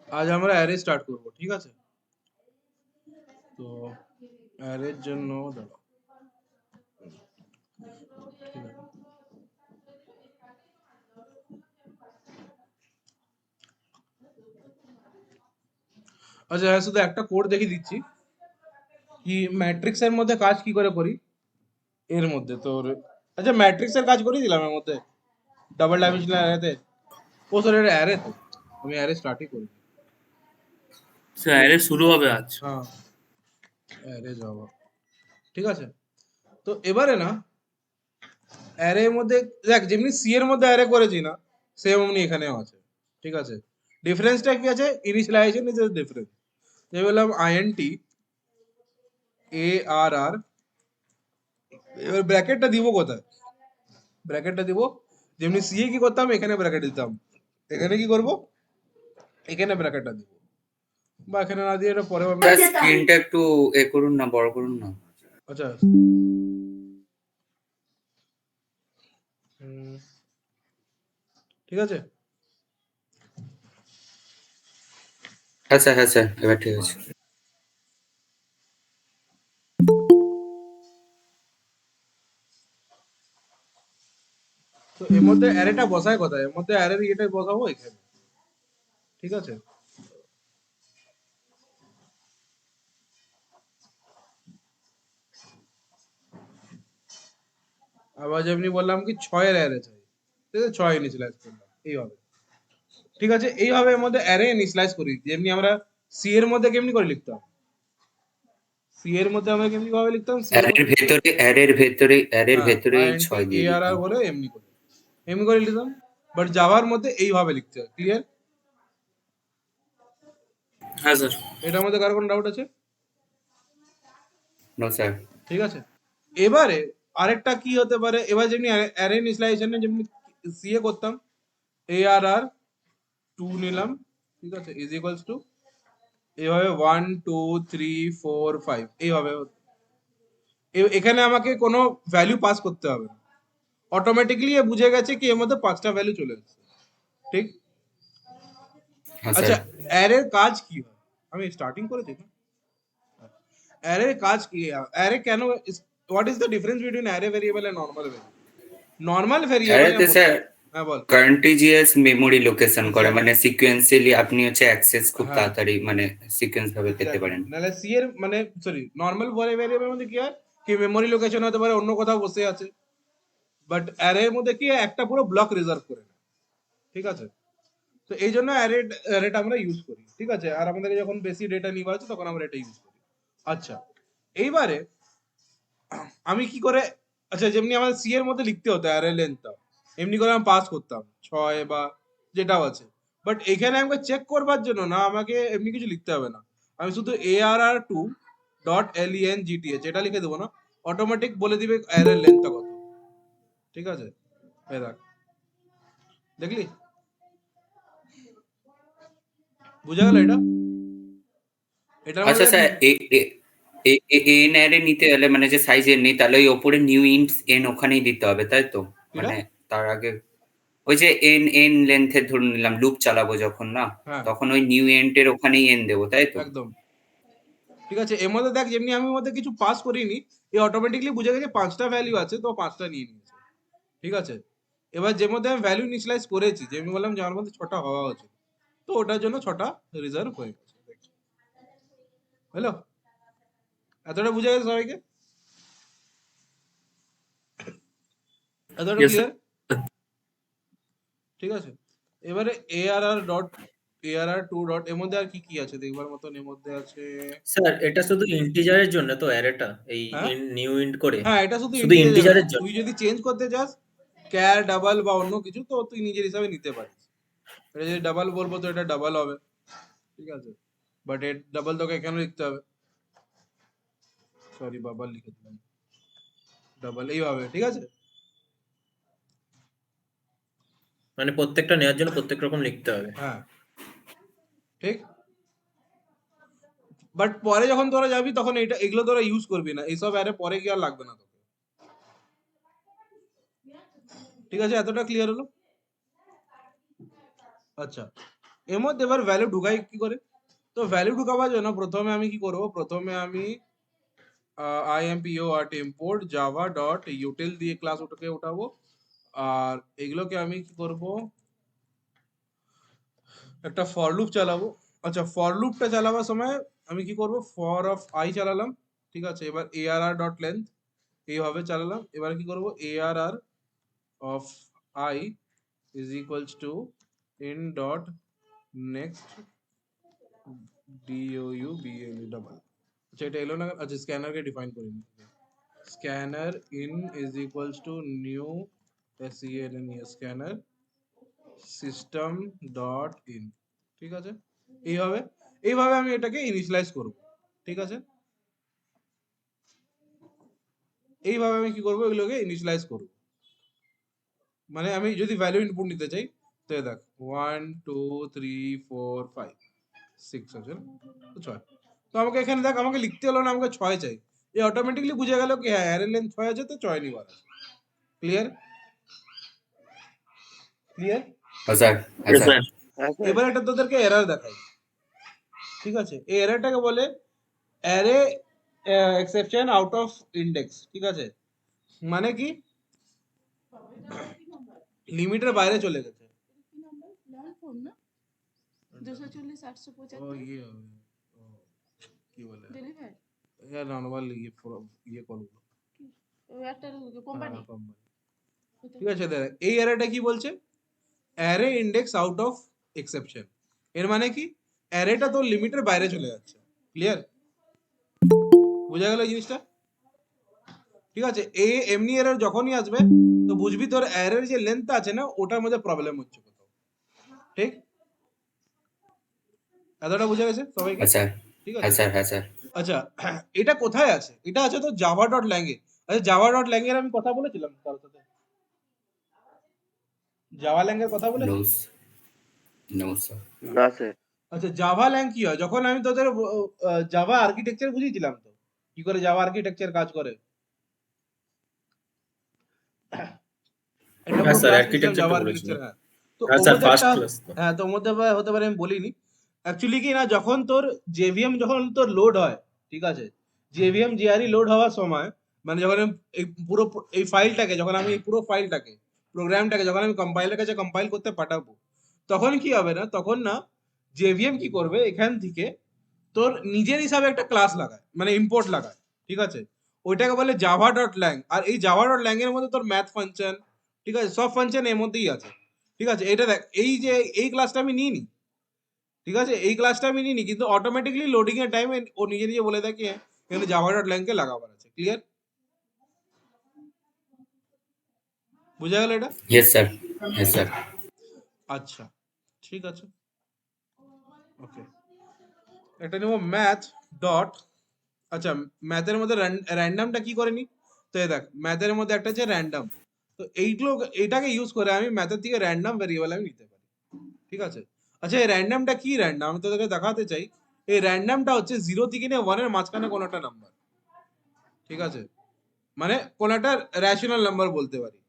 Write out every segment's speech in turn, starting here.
আজ আমরা array start করব, ঠিক আছে? তো অ্যারের জন্য দাঁড়াও, ঠিক আছে। আচ্ছা হ্যাঁ, শুধু একটা কোড দেখিয়ে দিচ্ছি কি ম্যাট্রিক্স এর মধ্যে কাজ কি করে করি এর মধ্যে তোর। আচ্ছা ম্যাট্রিক্স এর কাজ করে দিলাম এর মধ্যে ডাবল ডাইমেনশনাল অ্যারেতে। ও সরি এটা অ্যারে, তো আমি অ্যারে স্টার্টই করি। স্যার অ্যারে শুরু হবে আজ। হ্যাঁ অ্যারে যাবো, ঠিক আছে। তো এবারে না অ্যারে এর মধ্যে দেখ যেমনি সি এর মধ্যে অ্যারে করেছি না, সেম অমনি এখানেও আছে, ঠিক আছে। ডিফারেন্সটা কি আছে? Initialization is difference. যে বললাম আইএনটি এ আর আর, এবার ব্র্যাকেটটা দিব কোথায়? ব্র্যাকেটটা দিব যেমনি সি এ কি করতাম, এখানে ব্র্যাকেট দিতাম। এখানে কি করব? এখানে ব্র্যাকেটটা দিব, বা এখানে না দিয়ে এটা পরে আমি। স্যার স্ক্রিনটা একটু এ করুন না, বড় করুন না। আচ্ছা ঠিক আছে। হ্যাঁ স্যার এবার ঠিক আছে। তো এর মধ্যে অ্যারেটা বসায় কোথায়? এর মধ্যে অ্যারের ইয়েটা বসাবো এখানে, ঠিক আছে। আবার যেমনি বললাম কি ছয়ের অ্যারে চাই, ঠিক আছে, ছয় ইনিশিয়ালাইজ করলাম এইভাবে, ঠিক আছে। এইভাবে এর মধ্যে অ্যারে ইনিশিয়ালাইজ করি, যেমনি আমরা সি এর মধ্যে কেমনি করে লিখতাম। সি এর মধ্যে আমরা কেমনি ভাবে লিখতাম? সি এর মধ্যে অ্যারের হ্যাঁ ভেতরেই আইএনটি 6 এ দিয়ে আর আর দিতাম। বলে এমনি করে লিখতাম। বাট জাভার মধ্যে এইভাবে লিখতে হয়, ক্লিয়ার? হ্যাঁ স্যার। এটার মধ্যে কার কোনো ডাউট আছে? No sir. ঠিক আছে। এবারে আরেকটা কি হতে পারে, এবার যেমনি অ্যারে ইনিশিয়ালাইজেশনে যেমনি সিএ করতাম, এ আর আর 2 নিলাম, ঠিক আছে, ইজ ইকুয়ালস টু এইভাবে 1 2 3 4 5 এইভাবে। এখানে আমাকে কোনো ভ্যালু পাস করতে হবে না, অটোমেটিকলি এ বুঝে গেছে কি এর মধ্যে পাঁচটা ভ্যালু চলে এসেছে, ঠিক। হ্যাঁ স্যার। আচ্ছা অ্যারের কাজ কি হয়? আমি স্টার্টিং করেছি না। অ্যারের কাজ কি? অ্যারে কেন? What is the difference between array variable and normal variable? Normal ভেরিয়েবলে অ্যারেতে স্যার হ্যাঁ বল। কন্টিজিয়াস মেমোরি লোকেশন করে, এক্স্যাক্টলি, মানে সিকোয়েন্সিয়ালি আপনি হচ্ছে অ্যাক্সেস খুব হ্যাঁ তাড়াতাড়ি মানে সিকোয়েন্স ভাবে পেতে এক্স্যাক্টলি। পারেন। নাহলে সি এর মানে সরি নর্মাল ভেরিয়েবলের মধ্যে কি হয় কি মেমোরি লোকেশন হতে পারে অন্য কোথাও বসে আছে, বাট অ্যারে এর মধ্যে কি হয়, একটা পুরো ব্লক রিজার্ভ করে নেয়, ঠিক আছে। তো এই জন্য অ্যারেটা আমরা ইউজ করি, ঠিক আছে। আর আমাদের যখন বেশি ডেটা নিবা আছে তখন আমরা এটা ইউজ করি। আচ্ছা এইবারে আমি কি করে, আচ্ছা যেমনি আমাদের সি এর মধ্যে লিখতে হতো অ্যারে লেন্থটা, এমনি করে আমি পাস করতাম ছয় বা যেটাও আছে। বাট এখানে আমাকে চেক করবার জন্য না আমাকে এমনি কিছু লিখতে হবে না, আমি শুধু A R R two dot L E N G T H এটা লিখে দেবো না, অটোমেটিক বলে দিবে অ্যারে লেন্থটা কত, ঠিক আছে। এই দেখ, দেখলি? বুঝা গেল এটা? এটার মধ্যে আচ্ছা দেখ স্যার, এন অ্যারে নিতে হলে মানে যে সাইজ এন নেই, তাহলে ওই ওপরে নিউ ইন্টস এন ওখানেই দিতে হবে, তাই তো? এটা মানে তার আগে ওই যে এন এন লেন্থের ধরে নিলাম লুপ চালাবো যখন না, হ্যাঁ তখন ওই নিউ এন্টের ওখানেই এন দেবো, তাই তো? একদম ঠিক আছে। এর মধ্যে দেখ যেমনি আমি এর মধ্যে কিছু পাস করিনি, এ অটোমেটিকলি বুঝে গেছে পাঁচটা ভ্যালু আছে তো পাঁচটা নিয়ে নিয়েছে, ঠিক আছে। এবার যে মধ্যে আমি ভ্যালু ইনিশিয়ালাইজ করেছি, যে আমি বললাম যে আমার মধ্যে ছটা হওয়া উচিত, তো ওটার জন্য ছটা রিজার্ভ হয়ে গেছে। হ্যালো, এতটা বুঝে গেছে সবাইকে? এতটা ইয়েস ক্লিয়ার? স্যার। ঠিক আছে। এবারে A R R dot A R R two dot এর মধ্যে আর কি কি আছে দেখবার মতন? এর মধ্যে আছে স্যার এটা শুধু ইন্টিজারের জন্য তো অ্যারেটা এই হ্যাঁ নিউ ইন্ট করে হ্যাঁ এটা শুধু শুধু ইন্টিজারের জন্য, ইন্টিজারের জন্য। তুই যদি চেঞ্জ করতে চাস ক্যার ডাবল বা অন্য কিছু তো তুই নিজের হিসাবে নিতে পারিস। এটা যদি ডাবল বলবো তো এটা ডাবল হবে, ঠিক আছে। বাট এর ডাবল তোকে কেন লিখতে হবে? সরি বাবা লিখে দিলাম ডাবল এইভাবে, ঠিক আছে। মানে প্রত্যেকটা নেওয়ার জন্য প্রত্যেক রকম লিখতে হবে। হ্যাঁ ঠিক। বাট পরে যখন তোরা যাবি তখন এটা এগুলো তোরা ইউজ করবি না, এইসব অ্যারে পরে কি আর লাগবে না তোকে, ঠিক আছে। এতটা ক্লিয়ার হলো? আচ্ছা এর মধ্যে এবার ভ্যালু ঢুকাই কি করে? তো ভ্যালু ঢুকাবার জন্য প্রথমে আমি কি করব, প্রথমে আমি import import java dot util দিয়ে ক্লাস ওটাকে উঠাবো। আর এগুলোকে আমি কি করব, একটা ফর লুপ চালাবো। আচ্ছা, ফর লুপটা চালাবার সময় আমি কি করব, ফর অফ আই চালালাম, ঠিক আছে। এবার arr ডট লেন্থ এইভাবে চালালাম। এবার কি করব, arr of I is equals to in dot next DOUBLE double. আচ্ছা, এটা এলো না। আচ্ছা, স্ক্যানারকে ডিফাইন করে নিই। Scanner in is equals to new scanner system dot in, ঠিক আছে। এইভাবে এইভাবে আমি এটাকে ইনিশিয়ালাইজ করব, ঠিক আছে। এইভাবে আমি কি করব, এগুলোকে ইনিশিয়ালাইজ করব। মানে আমি যদি ভ্যালু ইনপুট নিতে চাই, তো এই দেখ 1 2 3 4 5 6 আছে না? তো 6। তো আমাকে এখানে দেখ, আমাকে লিখতে হলো না, আমাকে 6 চাই। এই অটোমেটিকলি বুঝে গেল কি হ্যাঁ অ্যারে লেন্থ 6 আছে, তো 6 নিবার আছে। ক্লিয়ার? ক্লিয়ার? হ্যাঁ স্যার, হ্যাঁ Yes, স্যার। sir. এবার এটা তোদেরকে এরর দেখাই, ঠিক আছে। এই এররটাকে বলে array exception out of index, ঠিক আছে। মানে কি, লিমিটের বাইরে চলে গেছে। ও ইয়ে হবে, ও, কি বলে, নর্মাল ইয়ে করবো। কোম্পানি, ঠিক আছে। দেখ এই অ্যারেটা কি বলছে, array index out of exception. এর মানে কি, অ্যারেটা তোর লিমিটের বাইরে চলে যাচ্ছে। ক্লিয়ার? বোঝা গেল এই জিনিসটা? ঠিক আছে। এমনি এরর যখনই আসবে তো বুঝবি তোর অ্যারের যে লেন্থ আছে না, ওটার মধ্যে প্রবলেম হচ্ছে কোথাও। ঠিক? এতটা বুঝা গেছে সবাইকে? হ্যাঁ স্যার, ঠিক হ্যাঁ আছে। স্যার, হ্যাঁ স্যার। আচ্ছা, এটা কোথায় আছে? এটা আছে তো জাভা ডট ল্যাঙ্গে। আচ্ছা, জাভা ডট ল্যাঙ্গের আমি কথা বলেছিলাম কারোর সাথে? জাভা ল্যাঙ্গের কথা বলেছি? নোস, নো স্যার। না স্যার। আচ্ছা, জাভা ল্যাং কি হয়? যখন আমি তোদের জাভা আর্কিটেকচার বুঝিয়েছিলাম তো, কি করে জাভা আর্কিটেকচার কাজ করে। একটা হ্যাঁ পুরো স্যার, ক্লাস নিয়েছিলাম আর্কিটেকচারটা জাভা বলেছিলেন। আর্কিটেকচার, হ্যাঁ। তো হ্যাঁ ওর স্যার, মধ্যে ফার্স্ট একটা, ক্লাস তো। হ্যাঁ, তো ওর মধ্যে হতে পারে আমি বলিনি। অ্যাকচুয়ালি কি না, যখন তোর জেভিএম যখন তোর লোড হয়, ঠিক আছে, জেভিএম জিআরই লোড হওয়ার সময়, মানে যখন আমি এই পুরো এই ফাইলটাকে, যখন আমি এই পুরো ফাইলটাকে প্রোগ্রামটাকে যখন আমি কম্পাইলের কাছে কম্পাইল করতে পাঠাবো, তখন কি হবে না, তখন না জেভিএম কি করবে, এখান থেকে তোর নিজের হিসাবে একটা ক্লাস লাগায়, মানে ইম্পোর্ট লাগায়, ঠিক আছে। ওইটাকে বলে জাভা ডট ল্যাং। আর এই জাভা ডট ল্যাং এর মধ্যে তোর ম্যাথ ফাংশন, ঠিক আছে, সব ফাংশন এর মধ্যেই আছে, ঠিক আছে। এটা দেখ, এই যে এই ক্লাসটা আমি নিইনি, ঠিক আছে, এই ক্লাসটা আমি নিইনি, কিন্তু অটোমেটিকলি লোডিং এর টাইম ও নিজে নিজে বলে দেয় কি হ্যাঁ, এখানে জাভা ডট ল্যাং কে লাগাবার আছে। ক্লিয়ার? বুঝা গেল এটা? Yes sir, yes sir. আচ্ছা, ঠিক আছে, ওকে। একটা নেব ম্যাথ ডট, আচ্ছা, ম্যাথের মধ্যে র্যান্ডমটা কি করে নি, তো এই দেখ ম্যাথের মধ্যে একটা আছে র্যান্ডম। তো এইগুলো, এটাকে ইউজ করে আমি ম্যাথের থেকে র্যান্ডম ভেরিয়েবল আমি নিতে পারি, ঠিক আছে। আচ্ছা, এই র্যান্ডমটা কি র্যান্ডম, আমি তোদেরকে দেখাতে চাই। এই র্যান্ডমটা হচ্ছে 0 থেকে নিয়ে 1 এর মাঝখানে কোনো একটা নাম্বার, ঠিক আছে। মানে কোন একটা রেশনাল নাম্বার বলতে পারি,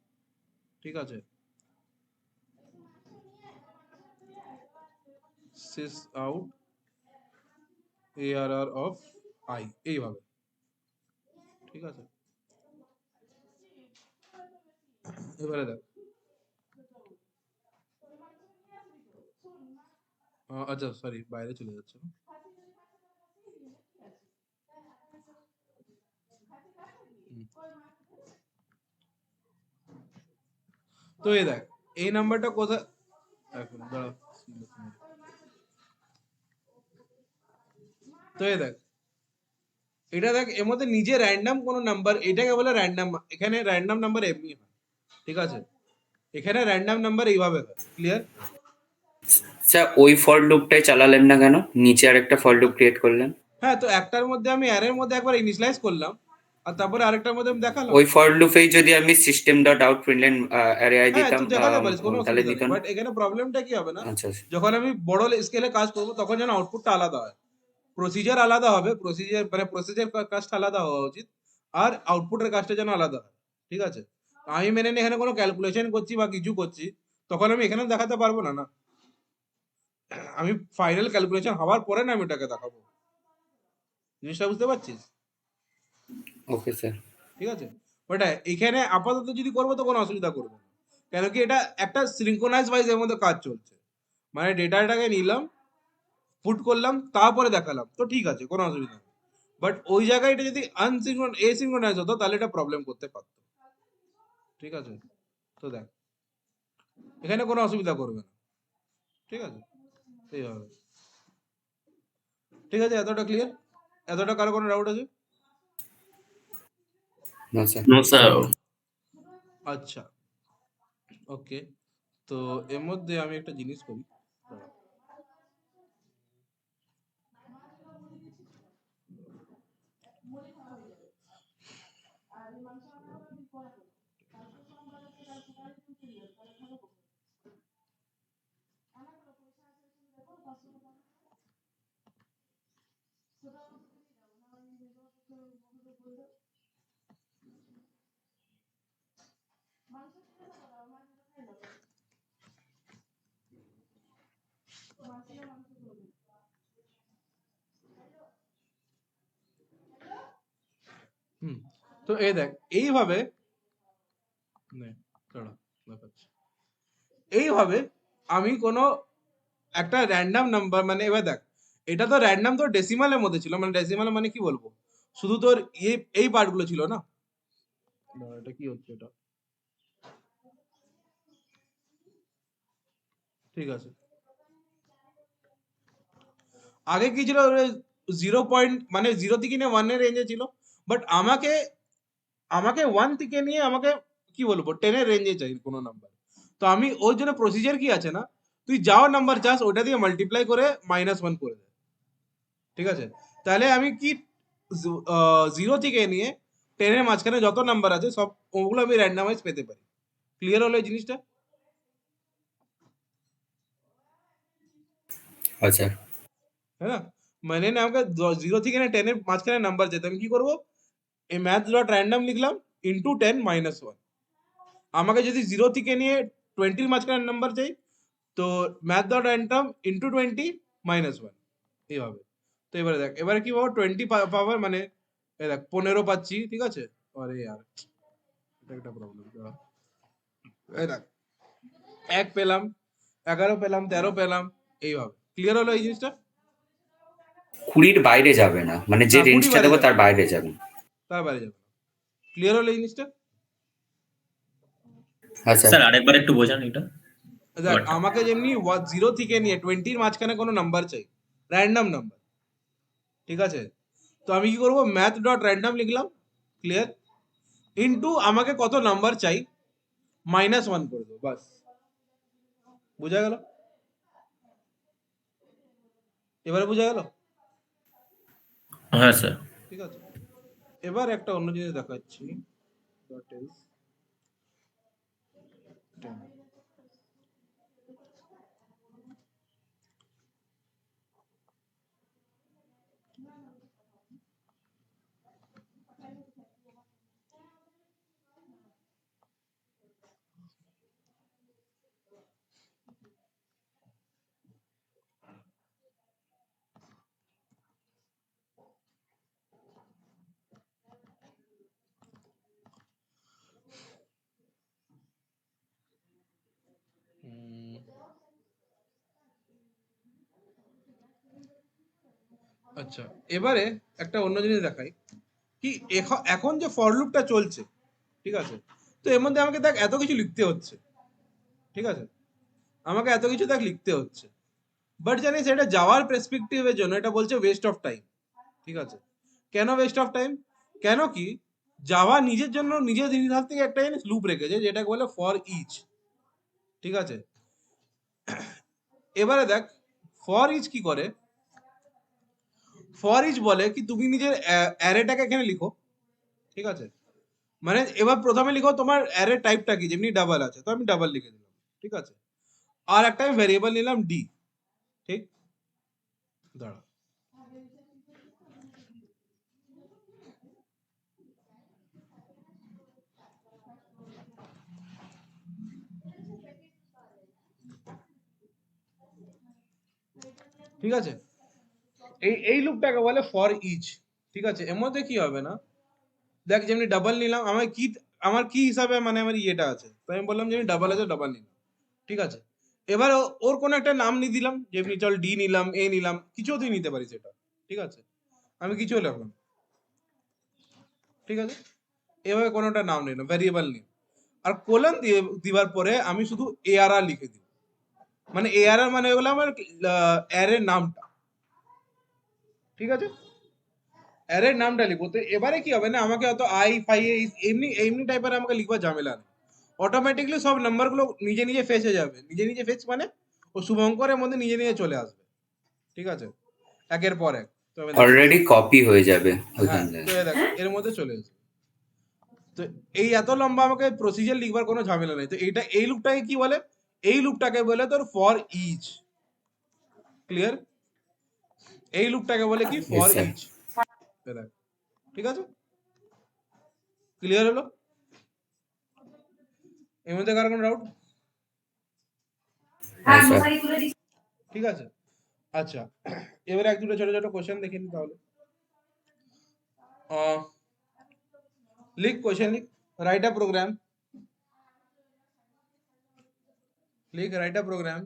ঠিক আছে। Sys out ARR of I, এইভাবে, ঠিক আছে। এবারে দেখ, আচ্ছা সরি, বাইরে চলে যাচ্ছে। তো এই দেখ, এই নাম্বারটা কোথায়, এখন দাঁড়া। তো এই দেখ, এটা দেখ, এর মধ্যে নিজে র্যান্ডম কোনো নাম্বার, এটাকে বলে র্যান্ডম। এখানে র্যান্ডম নাম্বার এমনি হয়, ঠিক আছে। এখানে র্যান্ডম নাম্বার এইভাবে হয়। ক্লিয়ার? স্যার, ওই ফর লুপটাই চালালেন না কেন? নিচে আরেকটা ফর লুপ ক্রিয়েট করলেন। হ্যাঁ, তো একটার মধ্যে আমি অ্যারের মধ্যে একবার ইনিশিয়ালাইজ করলাম, আর তারপরে আরেকটার মধ্যে আমি দেখালাম। ওই ফর লুপেই যদি আমি system dot out println array I হ্যাঁ, দিতাম, তুই দেখাতে পারিস, কোনো তাহলে অসুবিধা দিত নেই। না? বাট এখানে প্রবলেমটা কি হবে না, আচ্ছা। যখন আমি বড় স্কেলে কাজ করবো তখন যেন আউটপুটটা আলাদা হয়। প্রসিজার আলাদা হবে, প্রসিজার মানে প্রসিজার কাজটা আলাদা হওয়া উচিত, আর আউটপুটের কাজটা যেন আলাদা হয়, ঠিক আছে। আমি মেনে নিই এখানে কোনো ক্যালকুলেশন করছি বা কিছু করছি, তখন আমি এখানে দেখাতে পারবো না, না। আমি ফাইনাল ক্যালকুলেশন হওয়ার পরে না আমি ওটাকে দেখাবো। জিনিসটা বুঝতে পারছিস? Okay sir. ঠিক আছে, ওটা এখানে আপাতত যদি করবো তো কোনো অসুবিধা করবে না, কেন কি এটা একটা সিনক্রোনাইজ ওয়াইজ এর মধ্যে কাজ চলছে, মানে ডেটাটাকে নিলাম, পুট করলাম, তারপরে দেখালাম, তো ঠিক আছে, কোনো অসুবিধা নেই। বাট ওই জায়গায় এটা যদি এসিনক্রোনাইজ হতো তাহলে এটা প্রবলেম করতে পারতো। ঠিক আছে, তো দেখ এখানে কোনো অসুবিধা করবে না। ঠিক আছে, এইভাবে। ঠিক আছে, এতটা ক্লিয়ার? এতটা কারো কোনো ডাউট আছে? No sir. No sir. আচ্ছা, ওকে। তো এর মধ্যে আমি একটা জিনিস করি, দাঁড়াও। হুম, তো এই দেখ এইভাবে, নে, দাঁড়া, দেখাচ্ছি। এইভাবে আমি কোনো একটা র্যান্ডম নাম্বার, মানে এবার দেখ এটা তো র্যান্ডম, তো ডেসিমালের মধ্যে ছিল, মানে ডেসিমাল মানে কি বলবো, শুধু তোর এই পার্টগুলো ছিল না। দাঁড়া, এটা কি হচ্ছে এটা? ঠিক আছে, আগে কি ছিল, 0 পয়েন্ট মানে 0 থেকে নিয়ে 1 এর রেঞ্জে ছিল, বাট আমাকে আমাকে 1 থেকে নিয়ে আমাকে কি বলবো 10 এর রেঞ্জে চাই কোনো নাম্বার। তো আমি ওই জন্য প্রসিজার কি আছে না, তুই যাও নাম্বার চাস ওটা দিয়ে মাল্টিপ্লাই করে -1 করে দে। ঠিক আছে, তাহলে আমি কি 0 থেকে নিয়ে 10 এর মাঝখানে যত নাম্বার আছে সব ওগুলো আমি র্যান্ডমাইজ পেতে পারি। ক্লিয়ার হলো এই জিনিসটা? আচ্ছা। হ্যাঁ না, মানে না আমাকে 0 থেকে না 10 এর মাঝখানে নাম্বার যেতে আমি কি করবো, এই ম্যাথ ডট র্যান্ডম লিখলাম ইন্টু 10 - 1। আমাকে যদি 0 থেকে নিয়ে 20 মাঝখানে নাম্বার চাই, তো ম্যাথ ডট র্যান্ডম ইন্টু 20 - 1, এইভাবে। তো এবারে দেখ, এবারে কি পাবো 20 পাওয়ার, মানে এই দেখ 15 পাচ্ছি। ঠিক আছে, আরে यार এটা একটা প্রবলেম। এই দেখ 1 পেলাম, 11 পেলাম, 13 পেলাম, এইভাবে। ক্লিয়ার হলো এই জিনিসটা? 20-র বাইরে যাবে না, মানে যে না 20 রেঞ্জটা বাইরে দেবো যাবে তার না, বাইরে যাবে। তার বাইরে যাবে না। ক্লিয়ার হলো এই জিনিসটা? আচ্ছা। স্যার আরেকবার একটু বোঝান এটা দেখ ব্যাপারটা। আমাকে যেমনি 0 থেকে নিয়ে 20 এর মাঝখানে কোনো নাম্বার চাই, র্যান্ডম নাম্বার। ঠিক আছে, তো আমি কি করবো, ম্যাথ ডট র্যান্ডম লিখলাম, ক্লিয়ার, ইনটু আমাকে কত নাম্বার চাই -1 করে দেবো, বাস। বুঝা গেল? এবারে বুঝা গেল? হ্যাঁ স্যার। ঠিক আছে, এবার একটা অন্য জিনিস দেখাচ্ছি। That is 10. আচ্ছা, এবারে একটা অন্য জিনিস দেখাই, কি এখন যে ফর লুপটা চলছে, ঠিক আছে, তো এর মধ্যে আমাকে দেখ এত কিছু লিখতে হচ্ছে। ঠিক আছে, আমাকে এত কিছু দেখ লিখতে হচ্ছে, বাট জানিস এটা যাওয়ার পার্সপেক্টিভের জন্য এটা বলছে ওয়েস্ট অফ টাইম। ঠিক আছে, কেন ওয়েস্ট অফ টাইম? কেন কি জাভা নিজের জন্য নিজের হাত থেকে একটা জিনিস লুপ রেখেছে যেটাকে বলে ফর ইচ। ঠিক আছে, এবারে দেখ ফর ইচ কি করে, ফর ইচ বলে কি তুমি নিজের অ্যারেটাকে এখানে লিখো। ঠিক আছে, মানে এবার প্রথমে লিখো তোমার অ্যারে টাইপটা কি, যেমনি ডাবল আছে তো আমি ডাবল লিখে দিলাম। ঠিক আছে, আর একটা আমি ভেরিয়েবল নিলাম ডি। ঠিক, দাঁড়া, ঠিক আছে, এই লুপটাকে বলে ফর ইচ। ঠিক আছে, এর মধ্যে কি হবে না, দেখ যেমনি ডাবল নিলাম, আমার কি হিসাবে মানে আমার ইয়েটা আছে, তো আমি বললাম যে আমি ডাবল আছে, ডাবল নিলাম। ঠিক আছে, এবার ওর কোনো একটা নাম নিয়ে দিলাম, যেমনি চল ডি নিলাম, এ নিলাম, কিছুও তুই নিতে পারিস এটা। ঠিক আছে, আমি কিছুও লিখলাম। ঠিক আছে, এভাবে কোনোটা নাম নিলাম, ভ্যারিয়েবল নিয়ে, আর কোলন দিয়ে দিবার পরে আমি শুধু এআরআর লিখে দিব। মানে এআরআর মানে হলো আমার অ্যারের নামটা। ঠিক আছে, অ্যারের নামটা লিখবো। তো এবারে কি হবে না, আমাকে অত আই ফাই এমনি এমনি টাইপের আমাকে লিখবার ঝামেলা নেই। অটোমেটিকলি সব নাম্বারগুলো নিজে নিজে ফেচ হয়ে যাবে। নিজে নিজে ফেচ মানে ও শুভঙ্করের মধ্যে নিজে নিজে চলে আসবে। ঠিক আছে, একের পর এক। তো আমি দেখো, অলরেডি কপি হয়ে যাবে হ্যাঁ, ওইখান তো থেকে। এই দেখো এর মধ্যে চলে আসবে। তো এই এত লম্বা আমাকে প্রসিজার লিখবার কোনো ঝামেলা নেই। তো এই লুপটাকে কি বলে, এই লুপটাকে বলে তোর ফর ইচ। ক্লিয়ার? এই লুপটাকে বলে কি, ইয়েস ফর স্যার। ইচ। ঠিক আছে, ক্লিয়ার হলো? এর মধ্যে কার কোনো ডাউট? হ্যাঁ স্যার। ঠিক আছে, আচ্ছা, এবারে এক দুটো ছোট ছোট কোশ্চেন দেখে নি তাহলে। লিখ কোশ্চেন, লিখ, রাইট আ প্রোগ্রাম, লিখ রাইট আ প্রোগ্রাম।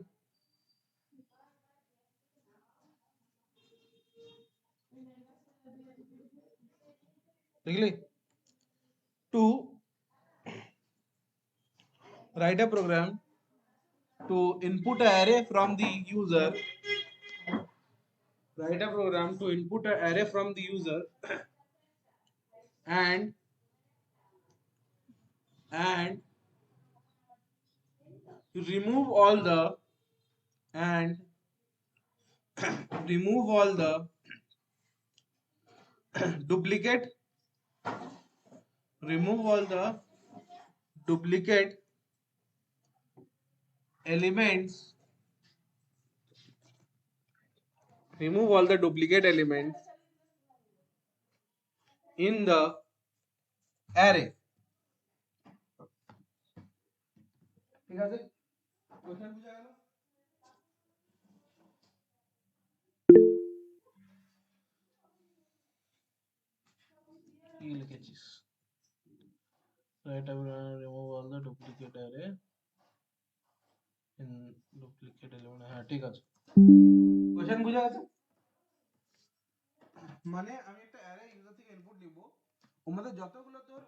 লিখলি? To write a program to input an array from the user, write a program to input an array from the user and remove all the and remove all the duplicate remove all the duplicate elements remove all the duplicate elements in the array. ঠিক আছে, question বুঝা গেল? কি লিখেছিস? Write a remove all the duplicate array in duplicate element, হ্যাঁ ঠিক আছে। Question বুঝা গেছে? মানে আমি একটা অ্যারে ইউজার থেকে ইনপুট নিব, ওর মধ্যে যতগুলো তোর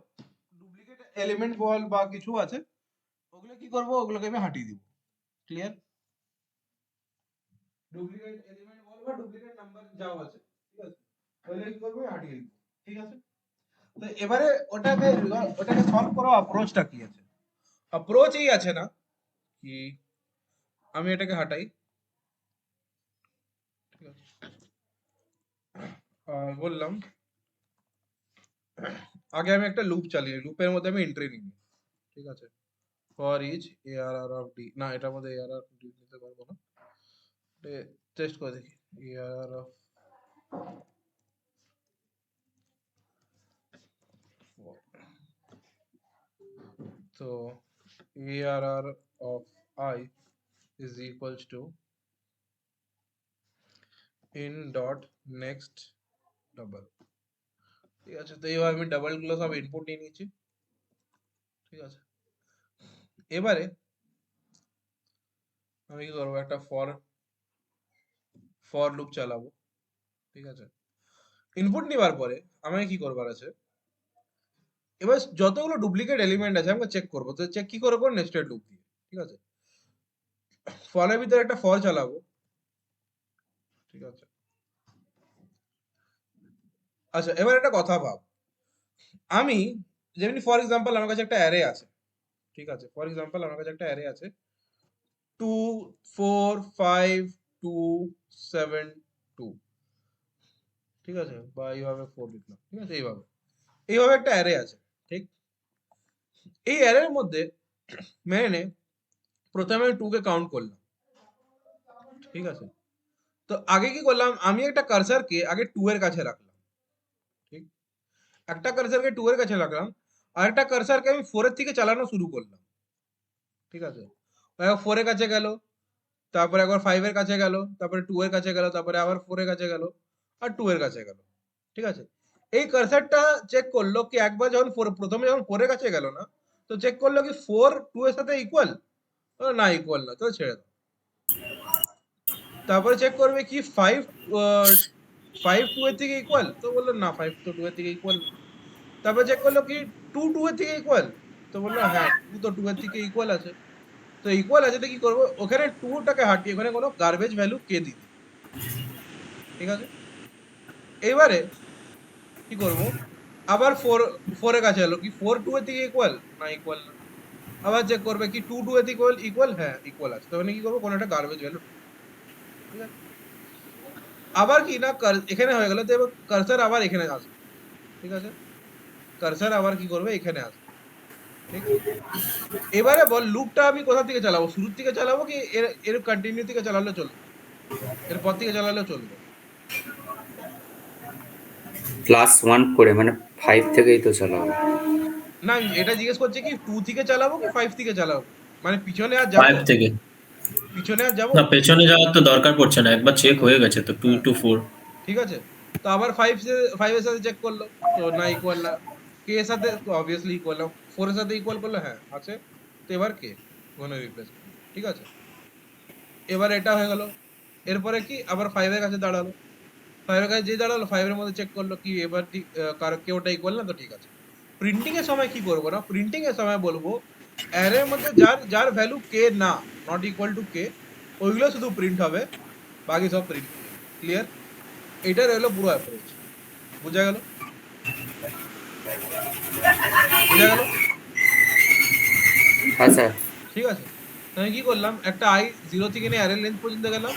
ডুপ্লিকেট এলিমেন্ট বল বা কিছু আছে, ওগুলো কি করব, ওগুলোকে আমি হাটিয়ে দিব। ক্লিয়ার? ডুপ্লিকেট এলিমেন্ট বল বা ডুপ্লিকেট নাম্বার যাও আছে, ঠিক আছে, ওগুলো কি করব, হাটিয়ে দিব। ঠিক আছে, তো এবারে ওটাকে সলভ করার অ্যাপ্রোচটা কি আছে? অ্যাপ্রোচ এই আছে না কি, আমি এটাকে হাঁটাই। ঠিক আছে, বললাম আগে আমি একটা লুপ চালিয়ে, লুপের মধ্যে আমি এন্ট্রি নিই। ঠিক আছে, for each ARR of D, না এটার মধ্যে এআরআর ডি নিতে পারবো না, টেস্ট করে দেখি। এআরআর অফ তো ARR of I is equals to in dot next double. ঠিক আছে, তো এইভাবে আমি ডাবল গুলো সব ইনপুট নিয়ে নিয়েছি। ঠিক আছে, এবারে আমি কি করবো, একটা ফর লুপ চালাবো। ঠিক আছে, ইনপুট নেবার পরে আমাকে কি করবার আছে, এবার যতগুলো ডুপ্লিকেট এলিমেন্ট আছে আমাকে চেক করবো। তো চেক কি করবো, নেস্টেড লুপ দিয়ে। ঠিক আছে, ফলের ভিতরে একটা ফর চালাবো। ঠিক আছে, আচ্ছা এবার একটা কথা ভাব, আমি যেমনি ফর এক্সাম্পল আমার কাছে একটা অ্যারে আছে। ঠিক আছে, ফর এক্সাম্পল আমার কাছে একটা অ্যারে আছে 2 4 5 2 7 2। ঠিক আছে, বা এইভাবে 4 লিখলাম। ঠিক আছে, এইভাবে একটা অ্যারে আছে। ঠিক, এই অ্যারের মধ্যে মেনে প্রথমে আমি 2 কে কাউন্ট করলাম। ঠিক আছে, তো আগে কি করলাম, আমি একটা কার্সারকে আগে 2 এর কাছে রাখলাম। ঠিক, একটা কার্সারকে 2 এর কাছে রাখলাম, আর একটা কার্সারকে আমি 4 এর থেকে চালানো শুরু করলাম। ঠিক আছে, 4 এর কাছে গেল, তারপরে একবার 5 এর কাছে গেল, তারপরে 2 এর কাছে গেল, তারপরে আবার 4 এর কাছে গেল, আর 2 এর কাছে গেল। ঠিক আছে? এই কার্সারটা চেক করলো কি একবার যখন প্রথমে যখন 4 এর কাছে গেল না, তো চেক করলো কি 4 2 এর সাথে ইকুয়াল? না ইকুয়াল না, তো ছেড়ে দাও। তারপরে চেক করবে কি 5 2 এর থেকে ইকুয়াল? তো বললো না 5 তো 2 এর থেকে ইকুয়াল না। তারপরে চেক করলো কি 2 2 এর থেকে ইকুয়াল? তো বললো হ্যাঁ 2 তো 2 এর থেকে ইকুয়াল আছে। তো ইকুয়াল আছে তো কি করবো, ওখানে 2 টাকে হাটিয়ে ওখানে কোনো গার্বেজ ভ্যালু কে দিই। ঠিক আছে? এবারে কি করব, আবার 4 এর কাছে এলো কি 4 2 এর থেকে ইকুয়াল? না ইকুয়াল না। আবার চেক করবে কি 2 2 এর থেকে ইকুয়াল? হ্যাঁ ইকুয়াল আছে। তো কি করবো, কোনো একটা গার্বেজ ভ্যালু। ঠিক আছে? আবার কি না এখানে হয়ে গেল, তো এবার কার্সার আবার এখানে আসবে। ঠিক আছে? কার্সার আবার কি করবে, এখানে আসবে। ঠিক? এবারে বল লুপটা আমি কোথা থেকে চালাবো, শুরুর থেকে চালাবো কি এর এর কন্টিনিউ থেকে চালালে চলবে? এরপর থেকে চালালেও চলবে। +1 করে মানে 5 থেকেই তো চালাবো। না আমি এটা জিজ্ঞেস করছি কি 2 থেকে চালাবো কি 5 থেকে চালাবো, মানে পিছনে আর যাবো? 5 থেকে। পিছনে আর যাবো? না, পেছনে যাওয়ার তো দরকার পড়ছে না, একবার চেক হয়ে গেছে তো 2 হ্যাঁ, to 4। ঠিক আছে। তো আবার 5 এর সাথে চেক করলো, তো না ইকুয়াল না। কে এর সাথে তো অবভিয়াসলি ইকুয়াল না। 4 এর সাথে ইকুয়াল করলো, হ্যাঁ আছে। তো এবার কে ওখানে রিপ্লেস করলো। ঠিক আছে? এবার এটা হয়ে গেল। এরপরে কি আবার 5 এর কাছে দাঁড়ালো। 5 এর কাছে যে দাঁড়ালো 5 এর মধ্যে চেক করলো কি এবার কার কেউটা ইকুয়াল না, তো ঠিক আছে। প্রিন্টিং এর সময় কি করবো না, প্রিন্টিং এর সময় বলবো অ্যারের মধ্যে যার যার ভ্যালু কে না, নট ইকুয়াল টু কে, ওইগুলো শুধু প্রিন্ট হবে, বাকি সব প্রিন্ট হবে। ক্লিয়ার? এটার হলো পুরো অ্যাপ্রোচ। বুঝা গেল? বুঝা গেল? হ্যাঁ স্যার। ঠিক আছে। আমি কি করলাম, একটা আই 0 থেকে নিয়ে অ্যারে লেন্থ পর্যন্ত গেলাম,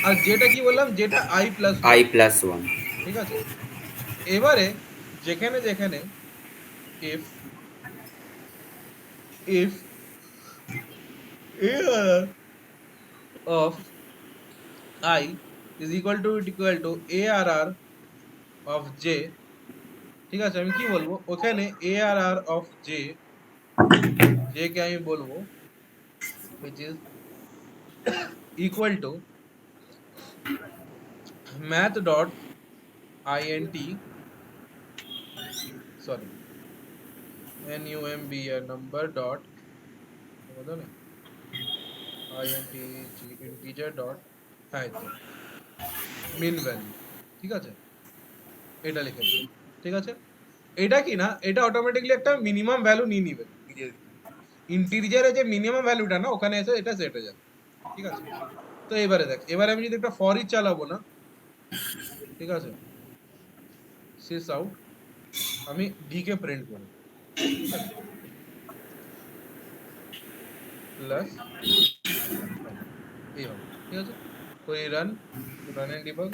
আর যেটা কি বললাম, যেটা i প্লাস i+1। ঠিক আছে। এবারে যেখানে যেখানে if if arr of I is equal to arr of j, ঠিক আছে, আমি কি বলবো ওখানে arr of j কে আমি বলবো which is equal to math dot int, sorry, number dot int integer dot, হ্যাঁ তো মিন ভ্যালু। ঠিক আছে? এটা লিখে দিলাম। ঠিক আছে? এটা কি না, এটা অটোমেটিক্যালি একটা মিনিমাম ভ্যালু নিয়ে নিবে ইন্টিজারে, যে মিনিমাম ভ্যালুটা না ওখানে এসে এটা সেট হয়ে যাবে। ঠিক আছে? তো এবারে দেখ, এবারে আমি যদি একটা ফর ইচ চালাবো না, ঠিক আছে, সিস আউট, আমি ডি কে প্রিন্ট করব। ঠিক আছে? প্লাস এই হবে। ঠিক আছে? করি রান এন্ড ডিবাগ।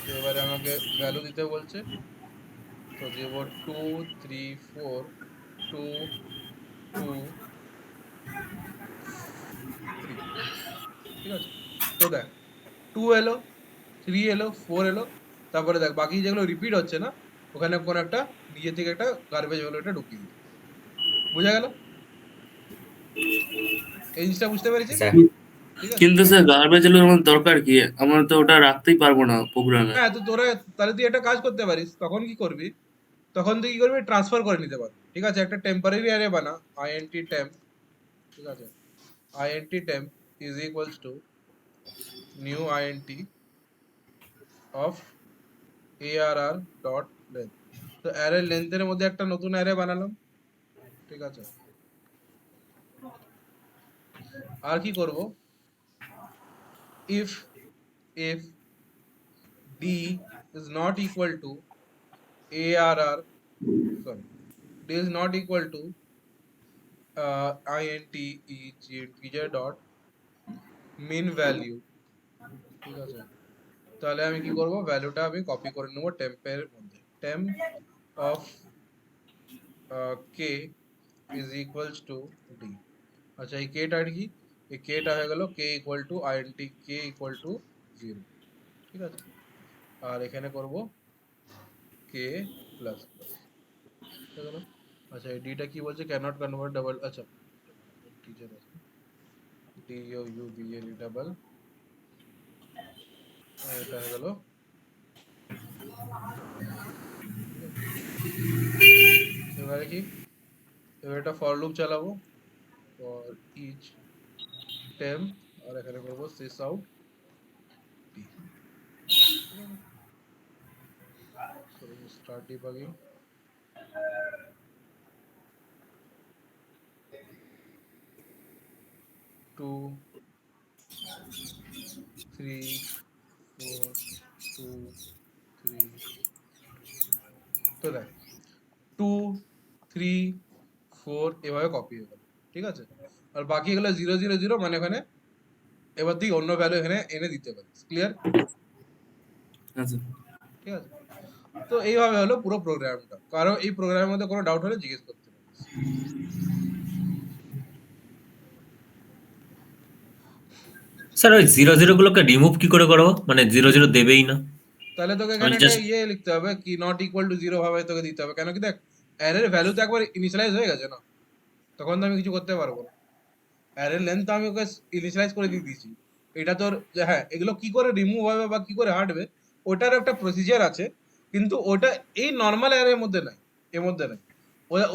তো এবারে আমাকে ভ্যালু দিতে বলছে, তো দেব 2 3 4 2 2 3। ঠিক আছে? তো দেখ 2 এলো, 3 এলো, 4 এলো, তারপরে দেখ বাকি যেগুলো রিপিট হচ্ছে না, ওখানে কোন একটা নিজে থেকে একটা গার্বেজ ভ্যালু একটা ঢুকিয়ে দিই। বুঝা গেল? এই জিনিসটা বুঝতে পেরেছিস? স্যার। ঠিক আছে? কিন্তু স্যার গার্বেজ এর আমার দরকার কি? আমরা তো ওটা রাখতেই পারবো না প্রোগ্রামে। হ্যাঁ, তো তোরা তাহলে তুই একটা কাজ করতে পারিস, তখন কি করবি, তখন তুই কি করবি, ট্রান্সফার করে নিতে পারবি। ঠিক আছে? একটা টেম্পোরারি অ্যারে বানা, int temp, ঠিক আছে, int temp is equals to new int of arr dot length। তো অ্যারে লেন্থের মধ্যে একটা নতুন অ্যারে বানালাম। ঠিক আছে? আর কি করব, if d is not equal to arr, sorry, d is not equal to int integer dot min value। ঠিক আছে? তাহলে আমি কি করব, ভ্যালুটা আমি কপি করে নেব টেম্পের মধ্যে, temp of k is equals to d। আচ্ছা, এই কেটা কি, এই কেটা হয়ে গেল k equal to int k equal to 0। ঠিক আছে? আর এখানে করব k প্লাস প্লাস। হয়ে গেল। আচ্ছা, এই ডিটা কি বলছে, ক্যানট কনভার্ট ডাবল, আচ্ছা টিচার আছে, d DOUBLE ডাবল, এটা হয়ে গেল। এবারে কি, এবার একটা ফর লুপ চালাবো ফর ইচ টেম্প, আর এখানে করবো sys out P. Start debugging, two 3 4 2 3, তো দেখ 2 3 4 এভাবে কপি হয়ে গেল, ঠিক আছে। আর বাকি এগুলো 0 0 0, মানে এখানে এবার তুই অন্য ভ্যালু এখানে এনে দিতে পারিস। ক্লিয়ার? আচ্ছা ঠিক আছে। তো এইভাবে হলো পুরো প্রোগ্রামটা। কারো এই প্রোগ্রামের মধ্যে কোনো ডাউট হলে জিজ্ঞেস করতে পারিস। স্যার ওই 0 0 গুলোকে রিমুভ কি করে করবো, মানে 0 0 দেবেই না? তাহলে তোকে আমি এখানে একটা just- ইয়ে লিখতে হবে কি নট ইকুয়াল টু 0 ভাবে তোকে দিতে হবে। কেন কি দেখ অ্যারের ভ্যালু তো একবার ইনিশিয়ালাইজ হয়ে গেছে না, তখন তো আমি কিছু করতে পারবো না। অ্যারের লেন্থ তো আমি ওকে ইনিশিয়ালাইজ করে দিয়ে দিয়েছি। এটা তোর যে হ্যাঁ এগুলো কি করে রিমুভ হবে বা কি করে হাঁটবে ওটার একটা প্রসিজার আছে, কিন্তু ওটা এই নর্মাল অ্যারের মধ্যে নাই, এর মধ্যে নাই।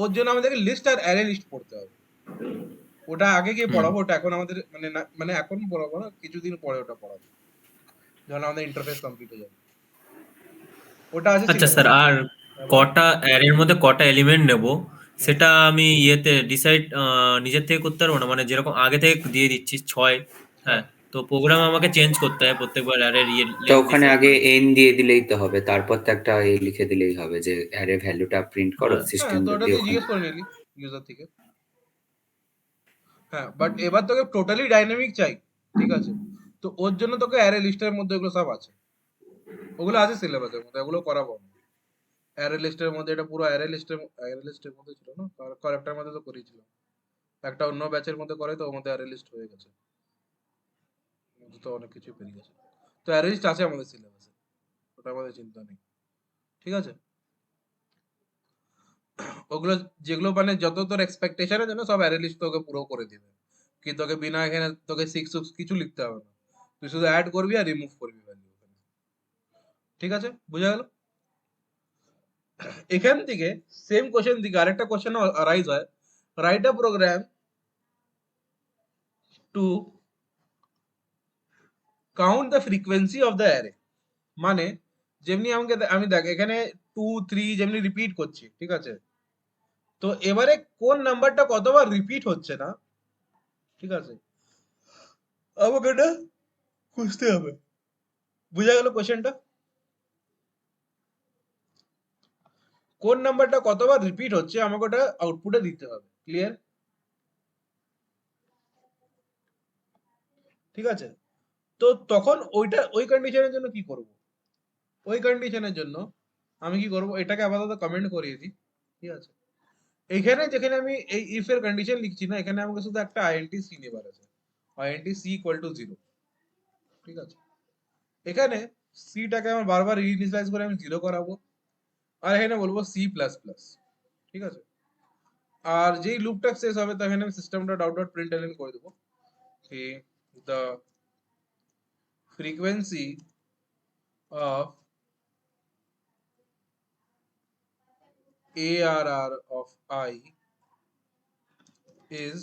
ওর জন্য আমাদেরকে লিস্ট আর অ্যারে লিস্ট পড়তে হবে। ওটা আগে গিয়ে পড়াবো, ওটা এখন আমাদের মানে মানে এখন পড়াবো না, কিছুদিন পরে ওটা পড়াবো যখন আমাদের ইন্টারফেস কমপ্লিট হয়ে যাবে। ওটা আছে আচ্ছা স্যার, আর কটা অ্যারের মধ্যে কটা এলিমেন্ট নেব সেটা আমি ইয়েতে ডিসাইড নিজের থেকে করতে পারবো না? মানে যেরকম আগে থেকে দিয়ে দিচ্ছি 6, হ্যাঁ, তো প্রোগ্রাম আমাকে চেঞ্জ করতে হয় প্রত্যেকবার অ্যারের ইয়ে তো ওখানে আগে n দিয়ে দিলেই তো হবে, তারপর তো একটা এ লিখে দিলেই হবে যে অ্যারে ভ্যালুটা প্রিন্ট করো হ্যাঁ। সিস্টেম তো ওটা যদি তুই ওখানে। জিজ্ঞেস করে নিলি ইউজার থেকে। হ্যাঁ বাট এবার তোকে টোটালি ডাইনামিক চাই, ঠিক আছে। তো ওর জন্য তোকে অ্যারে লিস্টের মধ্যে ওগুলো সব আছে, ওগুলো আছে সিলেবাসের মধ্যে, ওগুলো করাবো আমি। অ্যারে লিস্টের মধ্যে এটা পুরো অ্যারে লিস্টের মধ্যে ছিল না, কয়েকটার মধ্যে তো করেছিলাম, একটা অন্য ব্যাচের মধ্যে করে তো ওর মধ্যে অ্যারে লিস্ট হয়ে গেছে, তো অনেক কিছু পেয়ে গেছে। তো অ্যারে লিস্ট আছে আমাদের সিলেবাসে, ওটা আমাদের চিন্তা নেই, ঠিক আছে। ওগুলো যেগুলো মানে যত তোর এক্সপেকটেশন আছে না সব অ্যারে লিস্ট তোকে পুরো করে দিবে, কি তোকে বিনা এখানে তোকে সিক্স কিছু লিখতে হবে না, তুই শুধু অ্যাড করবি আর রিমুভ করবি ভ্যালু ওখানে, ঠিক আছে, বুঝা গেল। এখান থেকে সেম কোশ্চেন দিকে আরেকটা কোশ্চেন রাইজ হয়, write a program to count the frequency of the array. মানে যেমনি আমাকে আমি দেখ এখানে 2 3 যেমনি রিপিট করছি, ঠিক আছে। তো এবারে কোন নাম্বারটা কতবার রিপিট হচ্ছে না, ঠিক আছে, আমাকে এটা খুঁজতে হবে। বুঝা গেল কোশ্চেনটা? কোন নাম্বারটা কতবার রিপিট হচ্ছে আমাকে ওটা আউটপুটে দিতে হবে। ক্লিয়ার? ঠিক আছে। তো তখন ওইটা ওই কন্ডিশনের জন্য কি করব? ওই কন্ডিশনের জন্য আমি কি করব, এটাকে আপাতত কমেন্ট করিয়ে দিই, ঠিক আছে। এখানে যেখানে আমি এই ইফ এর কন্ডিশন লিখছি না, এখানে আমাকে শুধু একটা আইএনটি সি নেবার আছে, আইএনটি সি ইকুয়াল টু 0, ঠিক আছে। এখানে সিটাকে আমার বারবার ইনিশিয়ালাইজ করে আমি 0 করাবো, আর এখানে বলবো সি প্লাস প্লাস, ঠিক আছে। আর যেই লুপটা শেষ হবে তো এখানে আমি সিস্টেমটা ডট ডট প্রিন্টএলএন করে দেবো কি the frequency of ARR of I is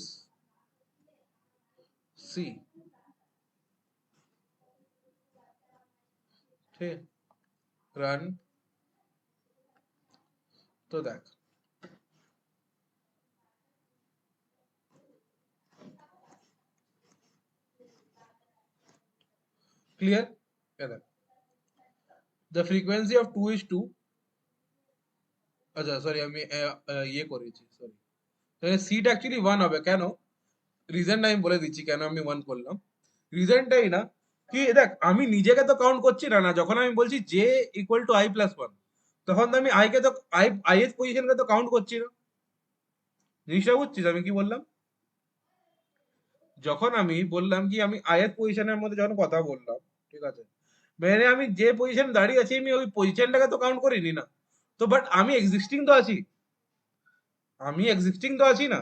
C, ঠিক, রান। তো দেখ ক্লিয়ার, দেখ the frequency of 2 is 2, আচ্ছা সরি আমি ইয়ে করেছি, সরি, তাহলে সিটা অ্যাকচুয়ালি 1 হবে। কেন? রিজনটা আমি বলে দিচ্ছি কেন আমি 1 করলাম। রিজনটাই না কি দেখ আমি নিজেকে তো কাউন্ট করছি না, যখন আমি বলছি J equal to I plus 1, তখন তো আমি আই কে তো আই এর পজিশনকে তো কাউন্ট করছি না। জিনিসটা বুঝছিস আমি কি বললাম? যখন আমি বললাম কি আমি আই এর পজিশনের মধ্যে যখন কথা বললাম, ঠিক আছে, মানে আমি যে পজিশন দাঁড়িয়ে আছি আমি ওই পজিশনটাকে তো কাউন্ট করিনি না। তো বাট আমি এক্সিস্টিং তো আছি, আমি এক্সিস্টিং তো আছি না।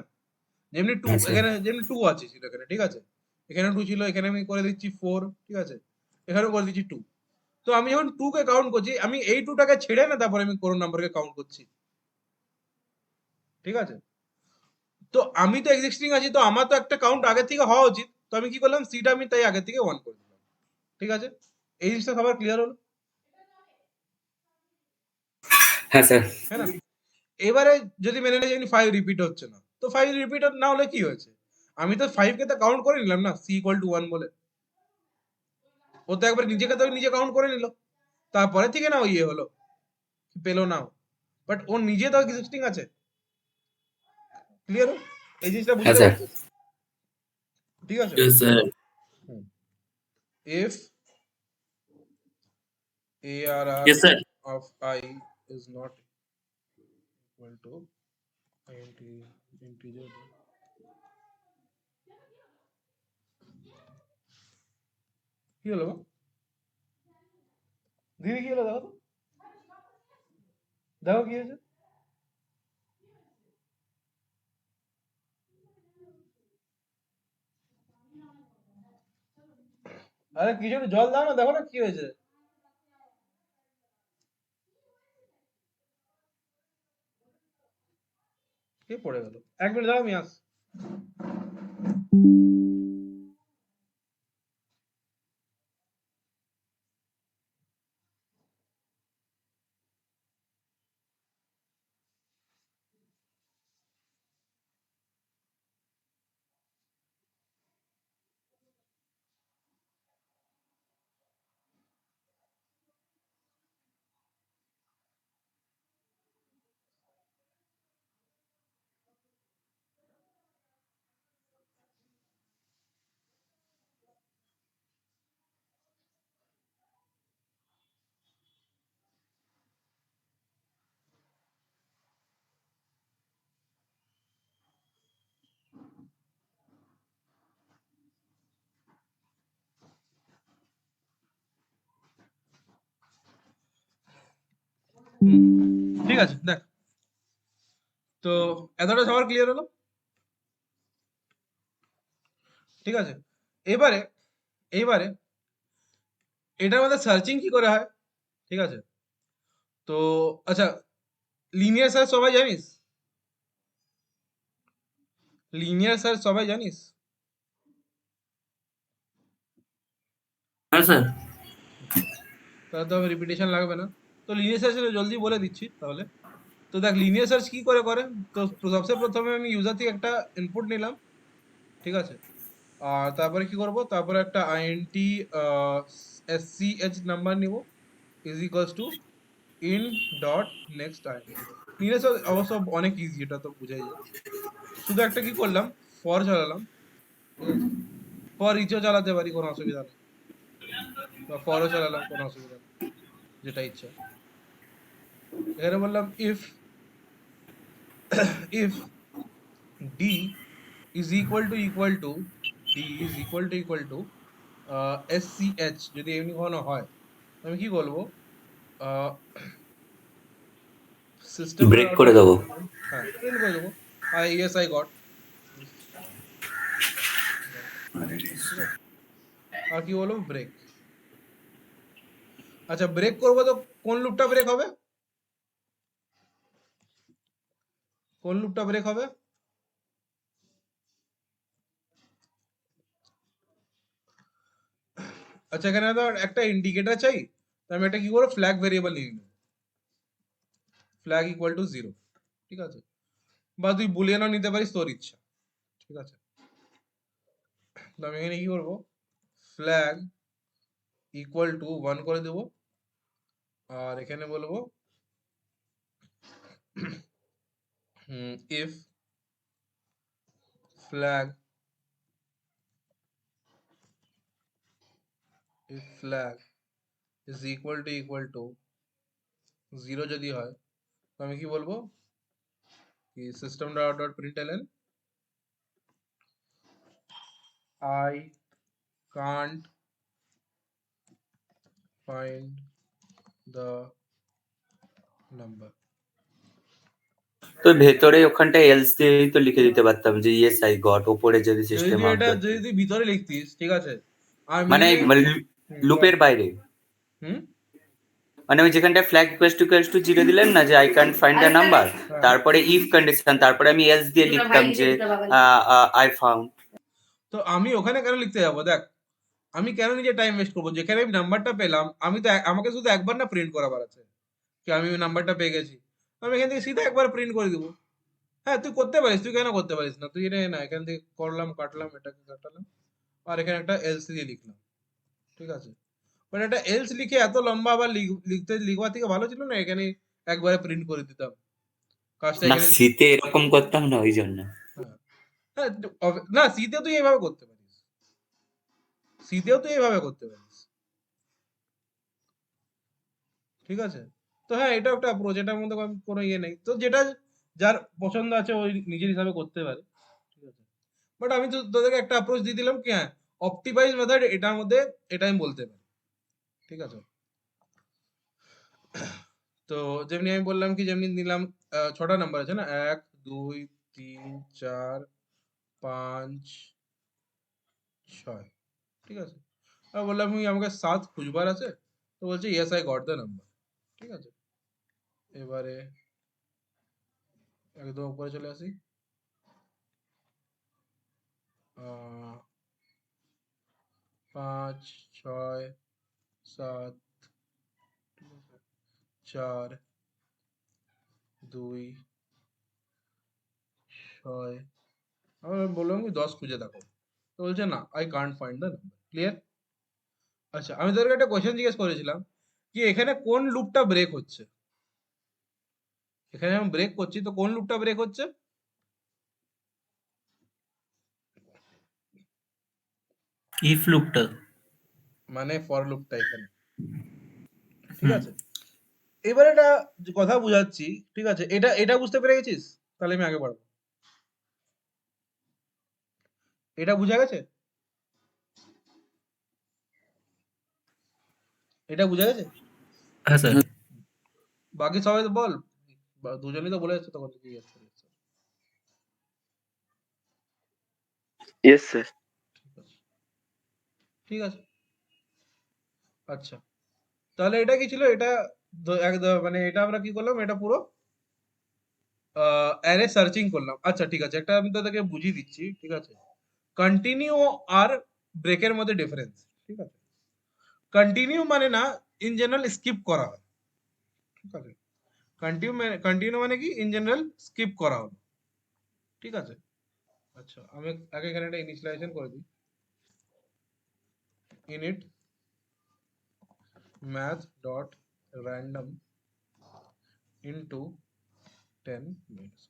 যেমনি 2 আচ্ছা। এখানে যেমনি 2 আছে ছিল এখানে, ঠিক আছে। এখানে 2 ছিল, এখানে আমি করে দিচ্ছি 4, ঠিক আছে, এখানেও করে দিচ্ছি 2। তো আমি যখন 2 কে কাউন্ট করছি, আমি এই 2 টাকে ছেড়ে না তারপরে আমি কোন নাম্বারকে কাউন্ট করছি, ঠিক আছে। তো আমি তো এক্সিস্টিং আছি, তো আমার তো একটা কাউন্ট আগে থেকে হওয়া উচিত। তো আমি কি করলাম, সিটা আমি তাই আগে থেকে 1 করে দিলাম, ঠিক আছে। এই জিনিসটা সবার ক্লিয়ার হলো, হ্যাঁ স্যার। হ্যাঁ না? এবারে যদি মেনে নেই যে 5 রিপিট হচ্ছে না, তো 5 রিপিট না হলে কি হয়েছে, আমি তো 5 কে তো কাউন্ট করে নিলাম না, c ইকুয়াল টু 1 বলে। ও তো একবার নিজেকে তো নিজে কাউন্ট করে নিল, তারপরে থেকে না ও ইয়ে হলো, পেলো না, বাট ও নিজে তো এক্সিস্টিং আছে। ক্লিয়ার? এই জিনিসটা হ্যাঁ বুঝতে স্যার। পারছো, ঠিক আছে। Yes, sir. if arr Yes, sir. of I is not equal to int integer, কি হলো গো? দিদি কি হলো, দেখো তো, দেখো কি হয়েছে। আরে কিছু একটু জল দাও না, দেখো না কি হয়েছে। কে পড়ে গেল, 1 মিনিট দাও, আমি আসছি। ঠিক আছে, দেখ, তো এতটা সবার ক্লিয়ার হলো, ঠিক আছে। এবারে এইবারে এটার মধ্যে সার্চিং কি করে হয়, ঠিক আছে। তো আচ্ছা, লিনিয়ার সার্চ সবাই জানিস, লিনিয়ার সার্চ সবাই জানিস? হ্যাঁ স্যার। তাহলে তো রিপিটেশন লাগবে না। তো লিনিয়ার সার্চ জলদি বলে দিচ্ছি তাহলে। তো দেখ, লিনিয়ার সার্চ কি করে করে, তো সবচেয়ে প্রথমে আমি ইউজার থেকে একটা ইনপুট নিলাম, ঠিক আছে। আর তারপরে কি করব, তারপরে একটা আইএনটি এসসিএচ নাম্বার নিব, is equals to in dot next int. Linear search অবশ্য অনেক ইজি, এটা তো বুঝাই যায়। শুধু একটা কি করলাম, ফর চালালাম, ঠিক আছে। ফর ইচও চালাতে পারি, কোনো অসুবিধা নেই, বা ফরও চালালাম, কোনো অসুবিধা নেই, যেটা ইচ্ছা। এখানে বললাম if if D is equal to D is equal to SCH, যদি এমনি কখনো হয়, আমি কি বলবো, সিস্টেম ব্রেক করে দেবো। হ্যাঁ প্রিন্ট করে দেবো, আই গট, ঠিক আছে। আর কি বলবো, ব্রেক। আচ্ছা, ব্রেক করবো তো কোন লুপটা ব্রেক হবে, কোন লুপটা ব্রেক হবে? আচ্ছা, এখানে তো একটা ইন্ডিকেটর চাই, তো আমি একটা কি করবো, ফ্ল্যাগ ভেরিয়েবল নিয়ে নেবো, ফ্ল্যাগ ইকুয়াল টু 0, ঠিক আছে। বা তুই বুলিয়ানও নিতে পারিস, তোর ইচ্ছা, ঠিক আছে। তো আমি এখানে কি করবো, ফ্ল্যাগ ইকুয়াল টু 1 করে দেবো, আর এখানে বলবো if flag is equal two 0 যদি হয়, তো আমি কি বলবো, কি system dot প্রিন্টএলএন I can't find the number, তো ভেতরে ওখানটা এলস দিয়েই তো লিখে দিতে পারতাম যে ইয়েস আই গট, ওপরে যদি যদি সিস্টেম তুই অফ এটা দ্য, যদি তুই ভিতরে লিখতিস, ঠিক আছে, আর মানে মেনলি লুপের বাইরে, হুম মানে ওই যেখানটা ফ্ল্যাগ ইকুয়ালস টু 0 দিলেন না যে I can't find the number, তারপরে ইফ কন্ডিশন, তারপরে আমি এলস দিয়ে লিখতাম যে আই ফাউন্ড। তো আমি ওখানে কেন লিখতে যাবো? দেখ, আমি কেন নিজে টাইম ওয়েস্ট করবো? যেখানে আমি নাম্বারটা পেলাম, আমি তো আমাকে শুধু একবার না প্রিন্ট করাবার আছে কি আমি ওই নাম্বারটা পেয়ে গেছি, আমি এখান থেকে সিধা একবার প্রিন্ট করে দিব। হ্যাঁ, তুই করতে পারিস, তুই কেন করতে পারিস না? তুই এটা না এখান থেকে করলাম, কাটলাম, এটাকে কাটালাম, আর এখানে একটা এলস দিয়ে লিখলাম, ঠিক আছে। বাট একটা এলস লিখে এত লম্বা আবার লিখবার থেকে ভালো ছিল না এখানে একবারে প্রিন্ট করে দিতাম কাজটা না এখানে। শীতে এরকম করতাম না ওই জন্য। হ্যাঁ, হ্যাঁ, না সিতেও তুই এভাবে করতে পারিস, সিতেও তুই এভাবে করতে পারিস, ঠিক আছে। তো হ্যাঁ, এটা একটা অ্যাপ্রোচ, এটার মধ্যে কোনো ইয়ে নেই। তো যেটা যার পছন্দ আছে ওই নিজের হিসাবে করতে পারে, ঠিক আছে। বাট আমি তো তোদেরকে একটা অ্যাপ্রোচ দিয়ে দিলাম কি, হ্যাঁ, অপটিমাইজ মেথড এটার মধ্যে, এটা আমি বলতে পারি, ঠিক আছে। তো যেমনি আমি বললাম কি, যেমনি নিলাম 6টা নাম্বার আছে না, 1 2 3 4 5 6, ঠিক আছে। আর বললাম কি আমাকে 7 খুঁজবার আছে, তো বলছে yes I got the number, ঠিক আছে। এবারে একদম উপরে চলে আসি, 5 6 7 4 2 6, আমি বললাম কি 10 খুঁজে দেখো, তো বলছে না, I can't find the number. Clear? আচ্ছা, আমি তোদেরকে একটা কোয়েশ্চেন জিজ্ঞেস করেছিলাম কি এখানে কোন লুপটা ব্রেক হচ্ছে, এখানে আমি ব্রেক করছি, তো কোন লুপটা ব্রেক হচ্ছে? ইফ লুপটা। মানে ফর লুপটা এখানে, ঠিক হুম। আছে। এবার এটা কথা বুঝাচ্ছি, ঠিক আছে, এটা এটা বুঝতে পেরে গেছিস? তাহলে আমি আগে বাড়বো। এটা বুঝা গেছে? এটা বুঝা গেছে? হ্যাঁ স্যার। বাকি সবাই তো বল, দুজনেই তো বলে যাচ্ছে, তখন তুই জিজ্ঞেস করিস। Yes sir. ঠিক আছে, ঠিক আছে। আচ্ছা, তাহলে এটা কি ছিল? এটা একদম মানে এটা আমরা কি করলাম, এটা পুরো অ্যারে সার্চিং করলাম। আচ্ছা ঠিক আছে, একটা আমি তোদেরকে বুঝিয়ে দিচ্ছি, ঠিক আছে। কন্টিনিউ আর ব্রেকের মধ্যে ডিফারেন্স, ঠিক আছে। কন্টিনিউ মানে না, ইন জেনারেল স্কিপ করা হয়, ঠিক আছে। কন্টিনিউ মানে কি, ইন জেনারেল স্কিপ করা হলো, ঠিক আছে। আচ্ছা, আমি আগে এখানে একটা ইনিশিয়ালাইজেশন করে দিই, init math dot random into 10 minutes,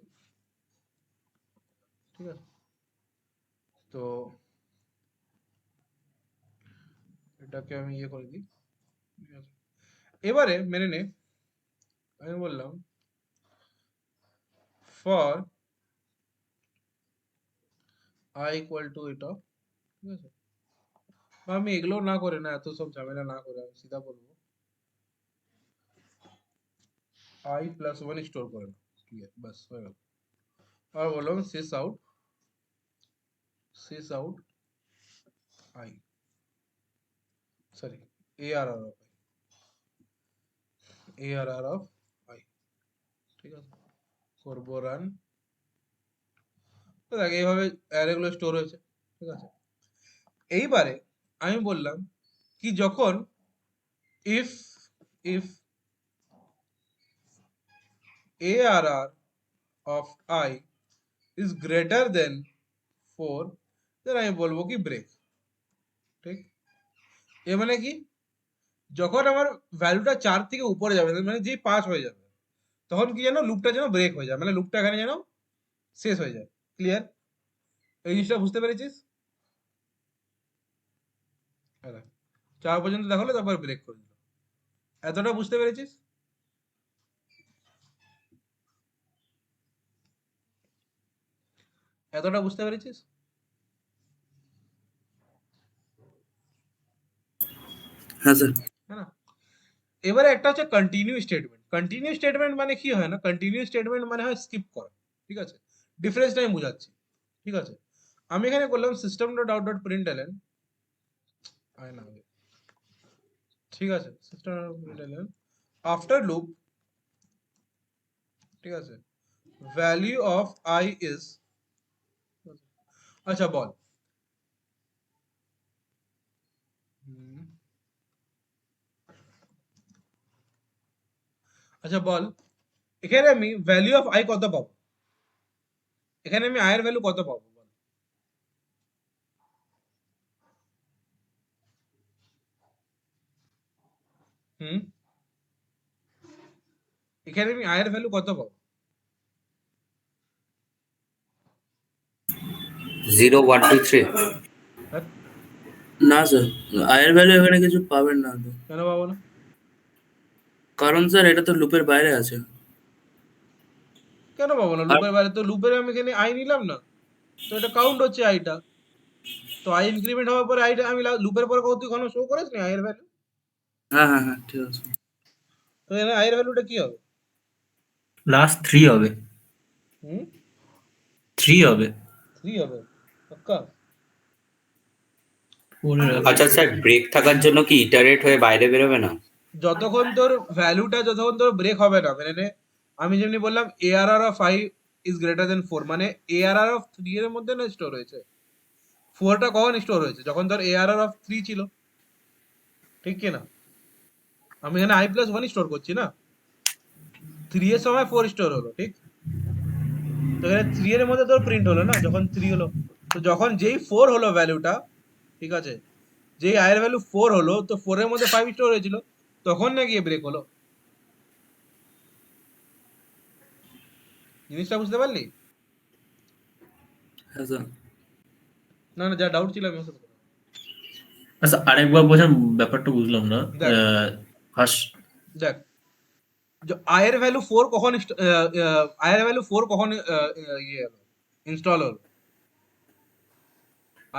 ঠিক আছে। তো এটাকে আমি ইয়ে করে দিই, ঠিক আছে। এবারে মেনে নে, আমি বললাম ফর i equal to এটা, ঠিক আছে। বা আমি এগুলো না করে না, এত সব ঝামেলা না করে আমি সিধা বলবো i প্লাস 1 স্টোর করে না, ঠিক আছে, বাস হয়ে গেল। আর বললাম sys out i, sorry, arr of arr of i, ঠিক আছে। করবো রান, তো দেখ এইভাবে অ্যারে গুলো স্টোর হয়েছে, ঠিক আছে। এইবারে আমি বললাম কি, যখন if if arr of i is greater than 4, then আমি বলবো কি ব্রেক, ঠিক। এ মানে কি, যখন আমার ভ্যালুটা 4 থেকে উপরে যাবে, মানে যে 5 হয়ে যাবে, তখন কি যেন লুপটা যেন ব্রেক হয়ে যায়, মানে লুপটা এখানে যেন শেষ হয়ে যায়। ক্লিয়ার? এই জিনিসটা বুঝতে পেরেছিস? হ্যাঁ, 4 পর্যন্ত দেখালো, তারপর ব্রেক করে দিল। এতটা বুঝতে পেরেছিস? এতটা বুঝতে পেরেছিস? হ্যাঁ স্যার। হ্যাঁ না? এবারে একটা হচ্ছে কন্টিনিউ স্টেটমেন্ট, কন্টিনিউয়াস স্টেটমেন্ট মানে কি হয় না, কন্টিনিউয়াস স্টেটমেন্ট মানে হয় স্কিপ করা, ঠিক আছে? ডিফারেন্সটা আমি বোঝাচ্ছি, ঠিক আছে? আমি এখানে করলাম সিস্টেম ডট আউট ডট প্রিন্টএলএন, আয় না আগে, ঠিক আছে? সিস্টেম ডট প্রিন্টএলএন আফটার লুপ, ঠিক আছে, ভ্যালিউ অফ আই ইজ, আচ্ছা বল, আচ্ছা বল এখানে আমি ভ্যালিউ অফ আই কত পাবো, এখানে আমি আই এর ভ্যালু কত পাবো বল? হুম, এখানে আমি আই এর ভ্যালু কত পাবো? 0 1 2 3 হ্যাঁ, না স্যার, আয়ের ভ্যালু এখানে কিছু পাবেন না তো, কেন পাবো না? কারণ স্যার এটা তো লুপের বাইরে আছে। কেন পাবো না? আর লুপের বাইরে তো, লুপের আমি এখানে আই নিলাম না, তো এটা কাউন্ট হচ্ছে আইটা, তো আই ইনক্রিমেন্ট হওয়ার পরে আইটা আমি লুপের পরে কত কোনো শো করেছ না আই এর ভ্যালু, হ্যাঁ হ্যাঁ হ্যাঁ, ঠিক আছে। তো এখানে আই এর ভ্যালুটা কি হবে? লাস্ট 3 হবে, হুম, 3 হবে। 3 হবে পাক্কা? পরে রাখো। আচ্ছা স্যার, ব্রেক থাকার জন্য কি ইটারেট হয়ে বাইরে বেরোবে না? যতক্ষণ তোর ভ্যালুটা যতক্ষণ তোর ব্রেক হবে না, মানে আমি যেমনি বললাম ARR of 5 is greater than 4, মানে এআরআর অফ 3 এর মধ্যে না স্টোর হয়েছে, 4টা কখন স্টোর হয়েছে? যখন তোর এআরআর অফ 3 ছিল, ঠিক কি না? আমি এখানে i প্লাস 1 স্টোর করছি না, 3 এর সময় 4 স্টোর হলো, ঠিক? তো এখানে 3 এর মধ্যে তোর প্রিন্ট হলো না যখন 3 হলো, তো যখন যেই 4 হলো ভ্যালুটা, ঠিক আছে, যেই i এর ভ্যালু 4 হলো, তো 4 এর মধ্যে 5 স্টোর হয়েছিল, তখন না গিয়ে ব্রেক হলো। জিনিসটা বুঝতে পারলি? হ্যাঁ স্যার। না না, যা ডাউট ছিল আমি ওর সাথে কথা বলবো। আচ্ছা আরেকবার বোঝান, ব্যাপারটা বুঝলাম না। দেখ ফার্স্ট দেখ i এর ভ্যালু 4 কখন i এর ভ্যালু 4 কখন ইয়ে হলো, ইনস্টল হলো?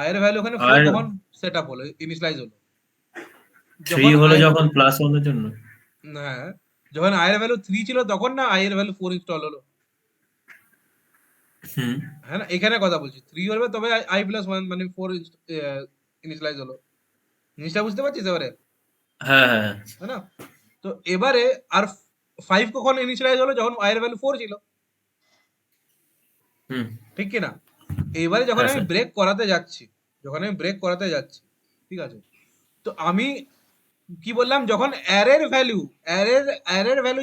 i এর ভ্যালু ওখানে 4 আর কখন সেটআপ হলো, ইনিশিয়ালাইজ হলো? 3 হলো i, যখন +1 এর জন্য। হ্যাঁ, যখন i এর ভ্যালু 3 ছিল তখন না i এর ভ্যালু 4 ইনস্টল হলো, হুম। হ্যাঁ না? এখানে কথা বলছি 3 হবে তবে i প্লাস 1 মানে 4 ইনিশিয়ালাইজ হলো। জিনিসটা বুঝতে পারছিস এবারে, হ্যাঁ হ্যাঁ হ্যাঁ। তাই না? তো এবারে আর 5 কখন ইনিশিয়ালাইজ হলো? যখন i এর ভ্যালু 4 ছিল, হুম। ঠিক কি না? এবারে যখন হ্যাঁ আমি স্যার। ব্রেক করাতে যাচ্ছি, যখন আমি ব্রেক করাতে যাচ্ছি, ঠিক আছে, তো আমি কি বললাম, যখন অ্যারের ভ্যালু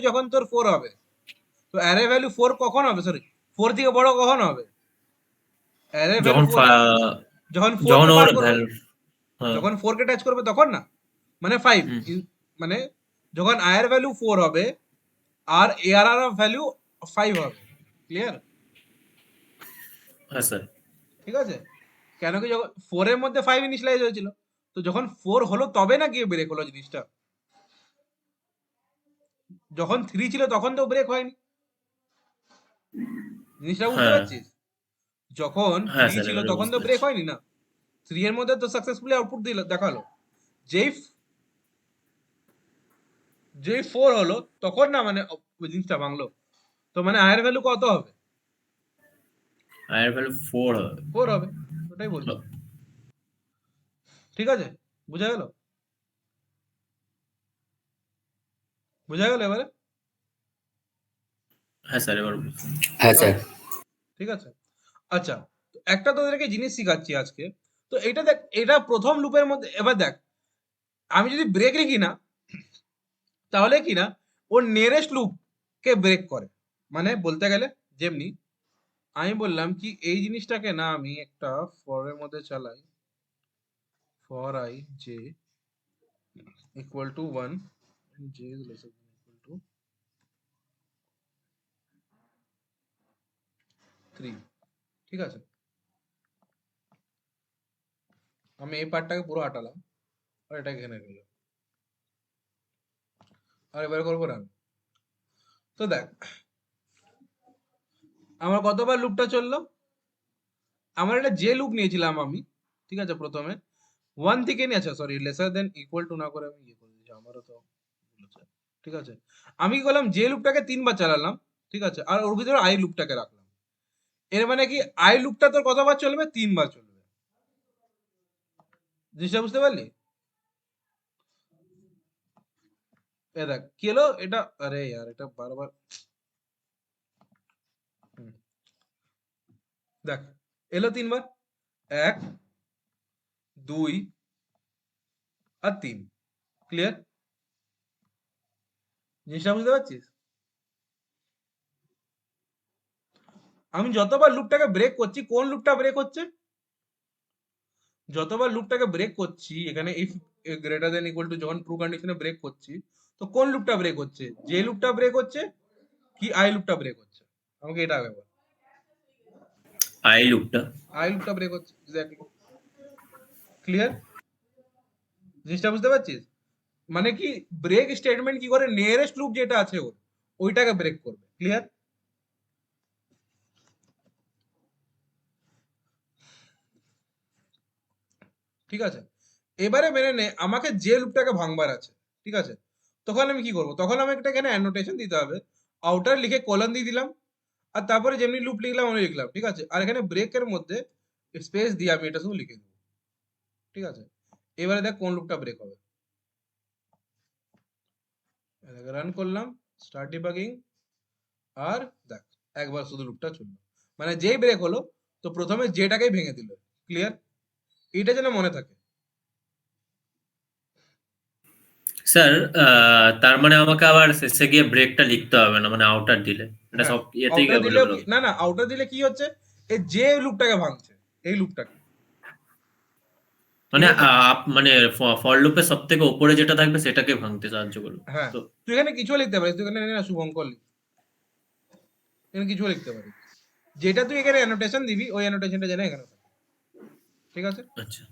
যখন তোর 4 হবে, তো অ্যারে ভ্যালু 4 কখন হবে, সরি 4 থেকে বড় কখন হবে? অ্যারের ভ্যালু যখন 4 যখন 4 যখন কে ওর পার করবে, ভ্যালু, হ্যাঁ। যখন 4 কে টাচ করবে তখন না, মানে 5, হুম। মানে যখন i এর ভ্যালু 4 হবে আর arr অফ ভ্যালু 5 হবে, ক্লিয়ার? হ্যাঁ স্যার। ঠিক আছে? কেন কি, যখন 4 এর মধ্যে 5 ইনিশিয়ালাইজ হয়েছিল, তো যখন 4 হলো তবে না গিয়ে ব্রেক হলো জিনিসটা, যখন 3 ছিল তখন তো ব্রেক হয়নি। জিনিসটা বুঝতে হ্যাঁ পারছিস? যখন হ্যাঁ 3 স্যার, ছিল এবারে তখন তো বুঝতে ব্রেক পারছি। হয়নি না, 3 এর মধ্যে তো সাকসেসফুলি আউটপুট দিল, দেখালো। যেই যেই 4 হলো তখন না, মানে ওই জিনিসটা ভাঙলো, তো মানে i এর ভ্যালু কত হবে? আয়ের ভ্যালু 4 হবে। 4 হবে, ওটাই বলছি, ঠিক আছে? বুঝা গেল? বুঝা গেল এবারে? হ্যাঁ স্যার, এবার বুঝছি। হ্যাঁ স্যার। ঠিক আছে, আচ্ছা, তো একটা তোদেরকে জিনিস শিখাচ্ছি আজকে, তো এটা দেখ, এটা প্রথম লুপের মধ্যে, এবার দেখ আমি যদি ব্রেক লিখি না, তাহলে কি না ওর নিয়ারেস্ট লুপ কে ব্রেক করে, মানে বলতে গেলে যেমনি আমি বললাম কি এই জিনিসটাকে না আমি একটা ফর এর মধ্যে চালাই, for i j equal to 1 and j is lesser than equal to 3, ঠিক আছে? আমি এই পার্টটাকে পুরো হাঁটালাম আর এটা এখানে গেল, আর এবারে করবো রান। তো দেখ আমার কতবার লুপটা চললো, আমার এটা যে লুপ নিয়েছিলাম আমি, ঠিক আছে, প্রথমে 1 থেকে নিয়ে, আচ্ছা sorry laser than equal to না করে আমি ইয়ে করে দিয়েছি, আমারও তো ভুল হচ্ছে। ঠিক আছে, আমি কি করলাম, যে লুপটাকে 3 বার চালালাম, ঠিক আছে, আর ওর ভিতরে আই লুপটাকে রাখলাম। এর মানে কি আই লুপটা তোর কতবার চলবে? 3 বার চলবে। জিনিসটা বুঝতে পারলি? এ দেখ কি হলো এটা, আরে यार এটা বারবার, হুম, দেখ এলো 3 বার, 1 2 আর 3। ক্লিয়ার? জিনিসটা বুঝতে পারছিস? আমি যতবার লুপটাকে ব্রেক করছি, কোন লুপটা ব্রেক হচ্ছে? যতবার লুপটাকে ব্রেক করছি এখানে, if greater than equal to যখন ট্রু কন্ডিশনে ব্রেক করছি, তো কোন লুপটা ব্রেক হচ্ছে? যে লুপটা ব্রেক হচ্ছে কি আই লুপটা ব্রেক হচ্ছে? আমাকে এটা আগে বল। আই লুপটা। আই লুপটা ব্রেক হচ্ছে, এক্স্যাক্টলি। ক্লিয়ার? জিনিসটা বুঝতে পারছিস? মানে কি ব্রেক স্টেটমেন্ট কি করে, নিয়ারেস্ট লুপ যেটা আছে ওর, ওইটাকে ব্রেক করবে। ক্লিয়ার? ঠিক আছে, এবারে মেনে নে আমাকে যে লুপটাকে ভাঙবার আছে, ঠিক আছে, তখন আমি কি করব? তখন আমি একটা এখানে অ্যানোটেশন দিতে হবে, আউটার লিখে কলন দিয়ে দিলাম, আর তারপরে যেমনি লুপ লিখলাম আমি লিখলাম, ঠিক আছে, আর এখানে ব্রেকের মধ্যে স্পেস দিয়ে আমি এটা শুধু লিখে দেবো। ঠিক আছে, এবারে দেখ কোন লুপটা ব্রেক হবে। রান করলাম, স্টার্ট ডিবাগিং, আর দেখ একবার শুধু লুপটা চললো, মানে যেই ব্রেক হলো তো প্রথমে যেটাকেই ভেঙে দিল। ক্লিয়ার? এটা যেন মনে থাকে। স্যার তার মানে আমাকে আবার শেষে গিয়ে ব্রেকটা লিখতে হবে না, মানে আউটার দিলে এটা হ্যাঁ, সব ইয়েতেই আউটার দিলেও অ্যাভেলেবল কি, হবে। না না, আউটার দিলে কি হচ্ছে, এই যে লুপটাকে ভাঙছে, এই লুপটাকে। ঠিক মানে আছে, মানে ফর লুপের সব থেকে উপরে যেটা থাকবে সেটাকে ভাঙতে সাহায্য করবে। হ্যাঁ, তো তুই এখানে কিছু লিখতে পারিস, তুই এখানে না শুভঙ্কর লিখ, এখানে কিছু লিখতে পারিস, যেটা তুই এখানে অ্যানোটেশন দিবি ওই অ্যানোটেশনটা যেন এখানে থাকে। ঠিক আছে, আচ্ছা,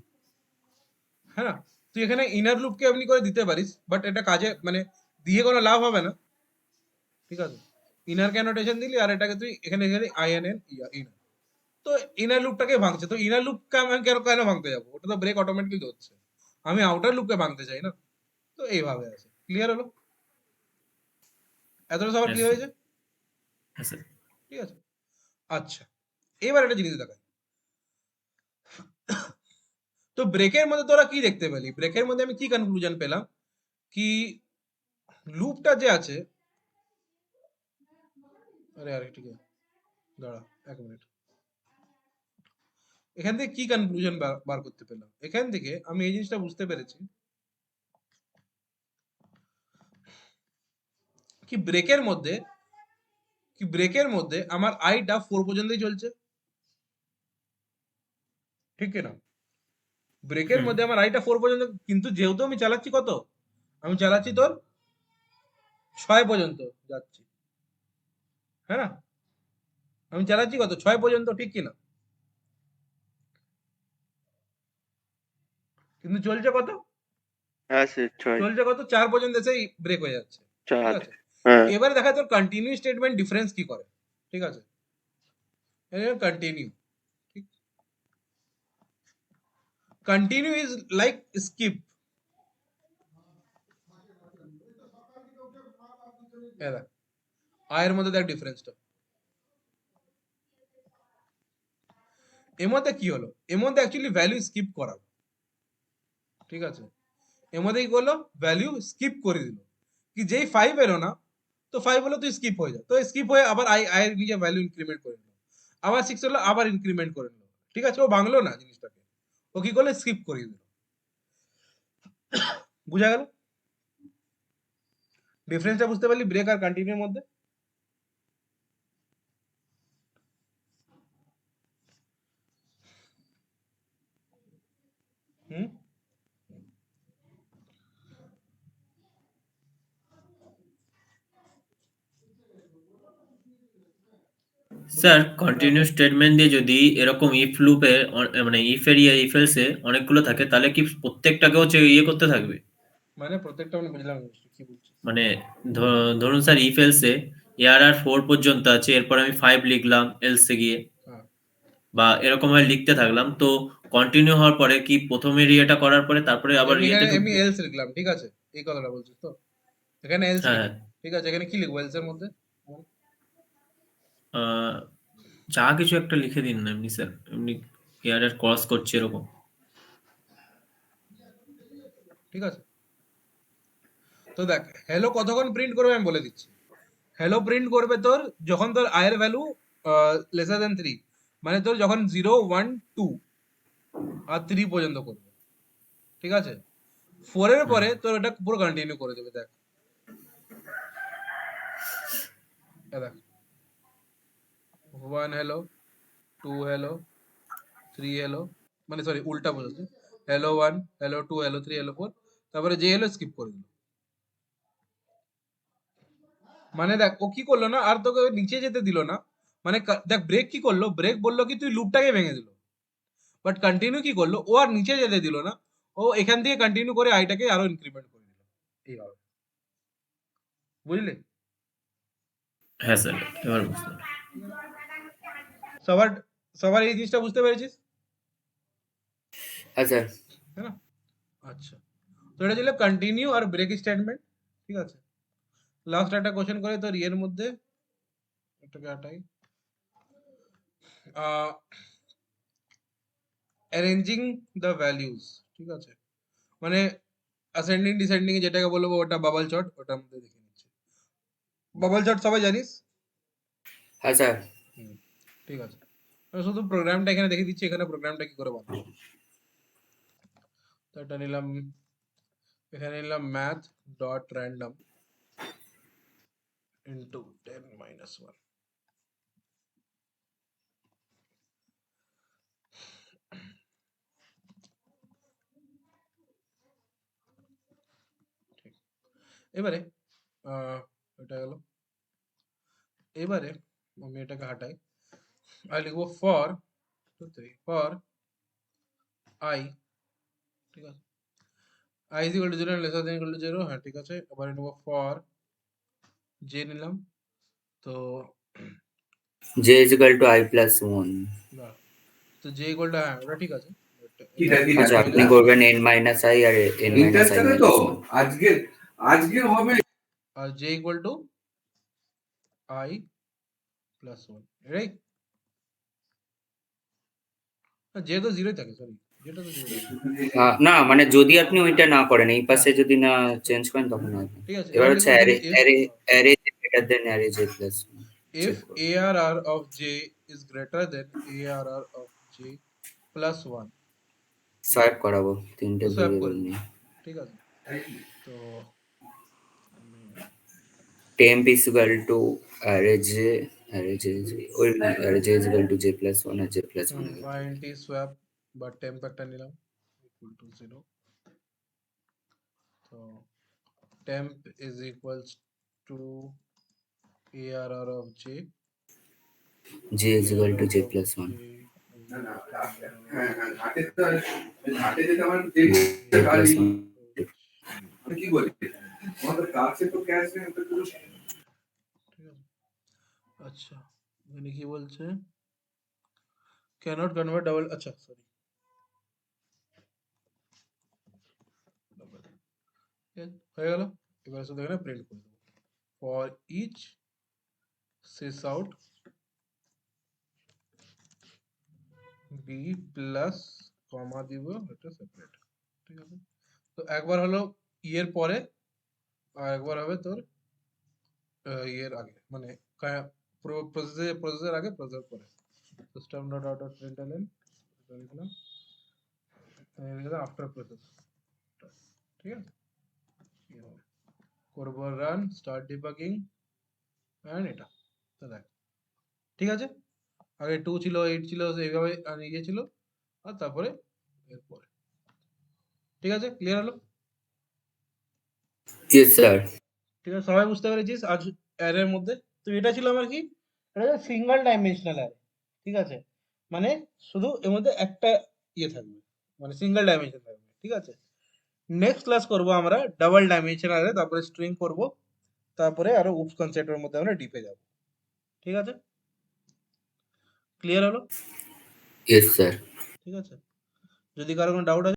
হ্যাঁ, তুই এখানে ইনার লুপকে এমনি করে দিতে পারিস, বাট এটা কাজে মানে দিয়ে কোনো লাভ হবে না। ঠিক আছে, ইনার কে অ্যানোটেশন দিলি, আর এটাকে তুই এখানে এখানে আইএনএন ইনার, তো ইনার লুপটাকে ভাঙছে, তো ইনার লুপকে আমি কেন কেন ভাঙতে যাবো? ওটা তো ব্রেক অটোমেটিকলি হচ্ছে, আমি আউটার লুপকে ভাঙতে চাই না। তো এইভাবে আছে। ক্লিয়ার হলো? এতটা সবার হ্যাঁ ক্লিয়ার স্যার, হয়েছে? হ্যাঁ স্যার। ঠিক আছে, আচ্ছা, এবার একটা জিনিস দেখাই। তো ব্রেকের মধ্যে তোরা কি দেখতে পেলি? ব্রেকের মধ্যে আমি কি কনক্লুশন পেলাম, কি লুপটা যে আছে, আরে আরে ঠিক আছে, দাঁড়া 1 মিনিট। এখান থেকে কি কনক্লুশন বার করতে পেলাম? এখান থেকে আমি এই জিনিসটা বুঝতে পেরেছি কি ব্রেকের মধ্যে আমার আইটা 4 পর্যন্তই চলছে, ঠিক কিনা? ব্রেকের হুম। মধ্যে আমার আইটা 4 পর্যন্ত, কিন্তু যেহেতু আমি চালাচ্ছি কত, আমি চালাচ্ছি তোর 6 পর্যন্ত যাচ্ছি, হ্যাঁ না? আমি চালাচ্ছি কত, 6 পর্যন্ত, ঠিক কিনা? কিন্তু চলছে কত, হ্যাঁ স্যার 6 চলছে কত, 4 পর্যন্ত এসেই ব্রেক হয়ে যাচ্ছে। ঠিক 4 আছে, হ্যাঁ এবারে দেখা তোর কন্টিনিউ স্টেটমেন্ট ডিফারেন্স কি করে। ঠিক আছে, কন্টিনিউ, ঠিক, কন্টিনিউ ইজ লাইক স্কিপ। আয়ের মধ্যে দেখ ডিফারেন্সটা, এর মধ্যে কি হলো, এর মধ্যে অ্যাকচুয়ালি ভ্যালু স্কিপ করা। ঠিক আছে, এর মধ্যে কি করলো, ভ্যালু স্কিপ করে দিল, কি যেই 5 এলো না, তো 5 হলো তুই স্কিপ হয়ে যা, তো স্কিপ হয়ে আবার আয়ের নিজে ভ্যালু ইনক্রিমেন্ট করে নিল, আবার 6 হলো আবার ইনক্রিমেন্ট করে নিল। ঠিক আছে, ও ভাঙলো না জিনিসটাকে, ও কি করলো, স্কিপ করিয়ে দিল। বুঝা গেল ডিফারেন্সটা? বুঝতে পারলি ব্রেক আর কন্টিনিউর মধ্যে? হুম, স্যার কন্টিনিউ স্টেটমেন্ট দিয়ে যদি এরকম ইফ লুপে মানে ইফ এরিয়া ইফ এলসে অনেকগুলো থাকে তাহলে কি প্রত্যেকটাকে হচ্ছে ইয়ে করতে থাকবে? মানে প্রত্যেকটা আমি বুঝলাম না, কি বলছিস? মানে ধরুন স্যার ইফ এলসে এর আর 4 পর্যন্ত আছে, এরপর আমি 5 লিখলাম এলসে গিয়ে, হ্যাঁ, বা এরকম ভাবে লিখতে থাকলাম, তো কন্টিনিউ হওয়ার পরে কি প্রথমে ইয়েটা করার পরে তারপরে আবার আমি ইয়েতে এখানে আমি ঢুকবে? এলস লিখলাম, ঠিক আছে, এই কথাটা বলছিস তো? এখানে এলস হ্যাঁ ঠিক আছে, এখানে কি লিখবো এলস এর মধ্যে? যা কিছু একটা লিখে দিন না এমনি স্যার, এমনি এয়ারের ক্রস করছে এরকম। ঠিক আছে, তো দেখ হ্যালো কতক্ষণ প্রিন্ট করবে আমি বলে দিচ্ছি। হ্যালো প্রিন্ট করবে তোর যখন তোর আয়ের ভ্যালু লেসার দেন 3, মানে তোর যখন 0 1 2 আর 3 পর্যন্ত করবে, ঠিক আছে। 4 এর পরে তোর এটা পুরো কন্টিনিউ করে দেবে। দেখ দেখ 1 হ্যালো, 2 হ্যালো, 3 হ্যালো, মানে সরি উল্টা বলছি, হ্যালো 1 হ্যালো 2 হ্যালো 3 হ্যালো 4, তারপরে যে হ্যালো স্কিপ করে দিল। মানে দেখ ও কি করলো না, আর তোকে নিচে যেতে দিল না। মানে দেখ ব্রেক কি করলো, ব্রেক বললো কি তুই লুপটাকে ভেঙে দিল, বাট কন্টিনিউ কি করলো, ও আর নিচে যেতে দিল না, ও এখান থেকে কন্টিনিউ করে আইটাকে আরো ইনক্রিমেন্ট করে দিল এইভাবে, বুঝলি? হ্যাঁ স্যার, এবার বুঝতে পারলাম। সবার সবার এই জিনিসটা বুঝতে পেরেছিস, হ্যাঁ স্যার। তাই না? আচ্ছা, তো এটা ছিল কন্টিনিউ আর ব্রেক স্টেটমেন্ট, ঠিক আছে। লাস্ট একটা কোশ্চেন করে তোর ইয়ের মধ্যে, এটাকে হটাই, অ্যারেঞ্জিং দ্য ভ্যালিউজ, ঠিক আছে। মানে অ্যাসেন্ডিং ডিসেন্ডিং যেটাকে বলবো ওটা বাবল চার্ট, ওটার মধ্যে দেখে নিচ্ছি। বাবল চার্ট সবাই জানিস? হ্যাঁ স্যার। হুম, ঠিক আছে, আমি শুধু প্রোগ্রামটা এখানে দেখে দিচ্ছি, এখানে প্রোগ্রামটা কি করে বানাবো। তো এটা নিলাম, এখানে নিলাম math dot random into 10 minus 1, ঠিক। এবারে এটা গেল, এবারে আমি এটাকে হাঁটাই, আর লিখবো ফর ফর আই, ঠিক আছে, I is equal two 0 laser than equal to 0, হ্যাঁ ঠিক আছে। এবারে নেবো ফর জে নিলাম, তো j is equal to i plus 1। না, তো জে ইকুয়াল টু, হ্যাঁ ওটা ঠিক আছে। আচ্ছা, আপনি করবেন n minus i R n minus i তো minus 1। আজকে আজকে হবে আর J equal to I plus 1, right? যেহেতু জিরোই থাকে, সরি যেটা তো জিরো থাকে, না মানে যদি আপনি ওইটা না করেন, এই পাশে যদি না চেঞ্জ করেন তখন হবে। ঠিক আছে। এবার এবার হচ্ছে লিখবো array array greater than array j plus 1। if ARR of J is greater than ARR of J plus 1, swap করাবো তিনটে তো swap ভেরিয়েবল করে নিয়ে। ঠিক আছে। তো temp is equal to array j ওই array j is equal to j plus 1 R j plus 1 int swap বা temp একটা নিলাম equal to 0, তো temp is equals to ARR of J, j is equal to j plus 1 হ্যাঁ হ্যাঁ ঘাটে তো ঘাটে যেতে আমার j plus 1 কি বলি আমাদের কাছে তো ক্যাশ নেই তো ঠিক আছে। আচ্ছা এখানে কি বলছে, cannot convert double, আচ্ছা সরি, হয়ে গেল। এবার শুধু এখানে প্রিন্ট করে দেবো, ফর ইচ sys out b plus comma দিব এটা সেপারেট, ঠিক আছে। তো একবার হলো ইয়ের পরে আর একবার হবে তোর ইয়ের আগে, মানে প্রসেসের আগে প্রসেসের পরে। সিস্টেম ডট আউট ডট প্রিন্টএলএন লিখলাম, লিখলাম আফটার প্রসেস, ঠিক আছে। করবো রান স্টার্ট ডিবাগিং এন্ড এটা, তো দেখ ঠিক আছে। আগে 2 ছিল 8 ছিল এইভাবে ইয়ে ছিল, আর তারপরে এরপরে, ঠিক আছে। ক্লিয়ার হলো? yes sir। ঠিক আছে, সবাই বুঝতে পেরেছিস আজ অ্যারের মধ্যে? তো এটা ছিল আমার কি, এটা সিঙ্গেল ডাইমেনশনাল অ্যারে, ঠিক আছে। মানে শুধু এর মধ্যে একটা ইয়ে থাকবে, মানে সিঙ্গেল ডাইমেনশন থাকবে, ঠিক আছে। নেক্সট ক্লাস করব আমরা ডাবল ডাইমেনশনাল অ্যারে, তারপরে স্ট্রিং করব, তারপরে আরো উপস কনসেপ্টের মধ্যে আমরা ডিপে যাব, ঠিক আছে। ক্লিয়ার হলো? yes sir। ঠিক আছে, যদি কারো কোনো ডাউট আছে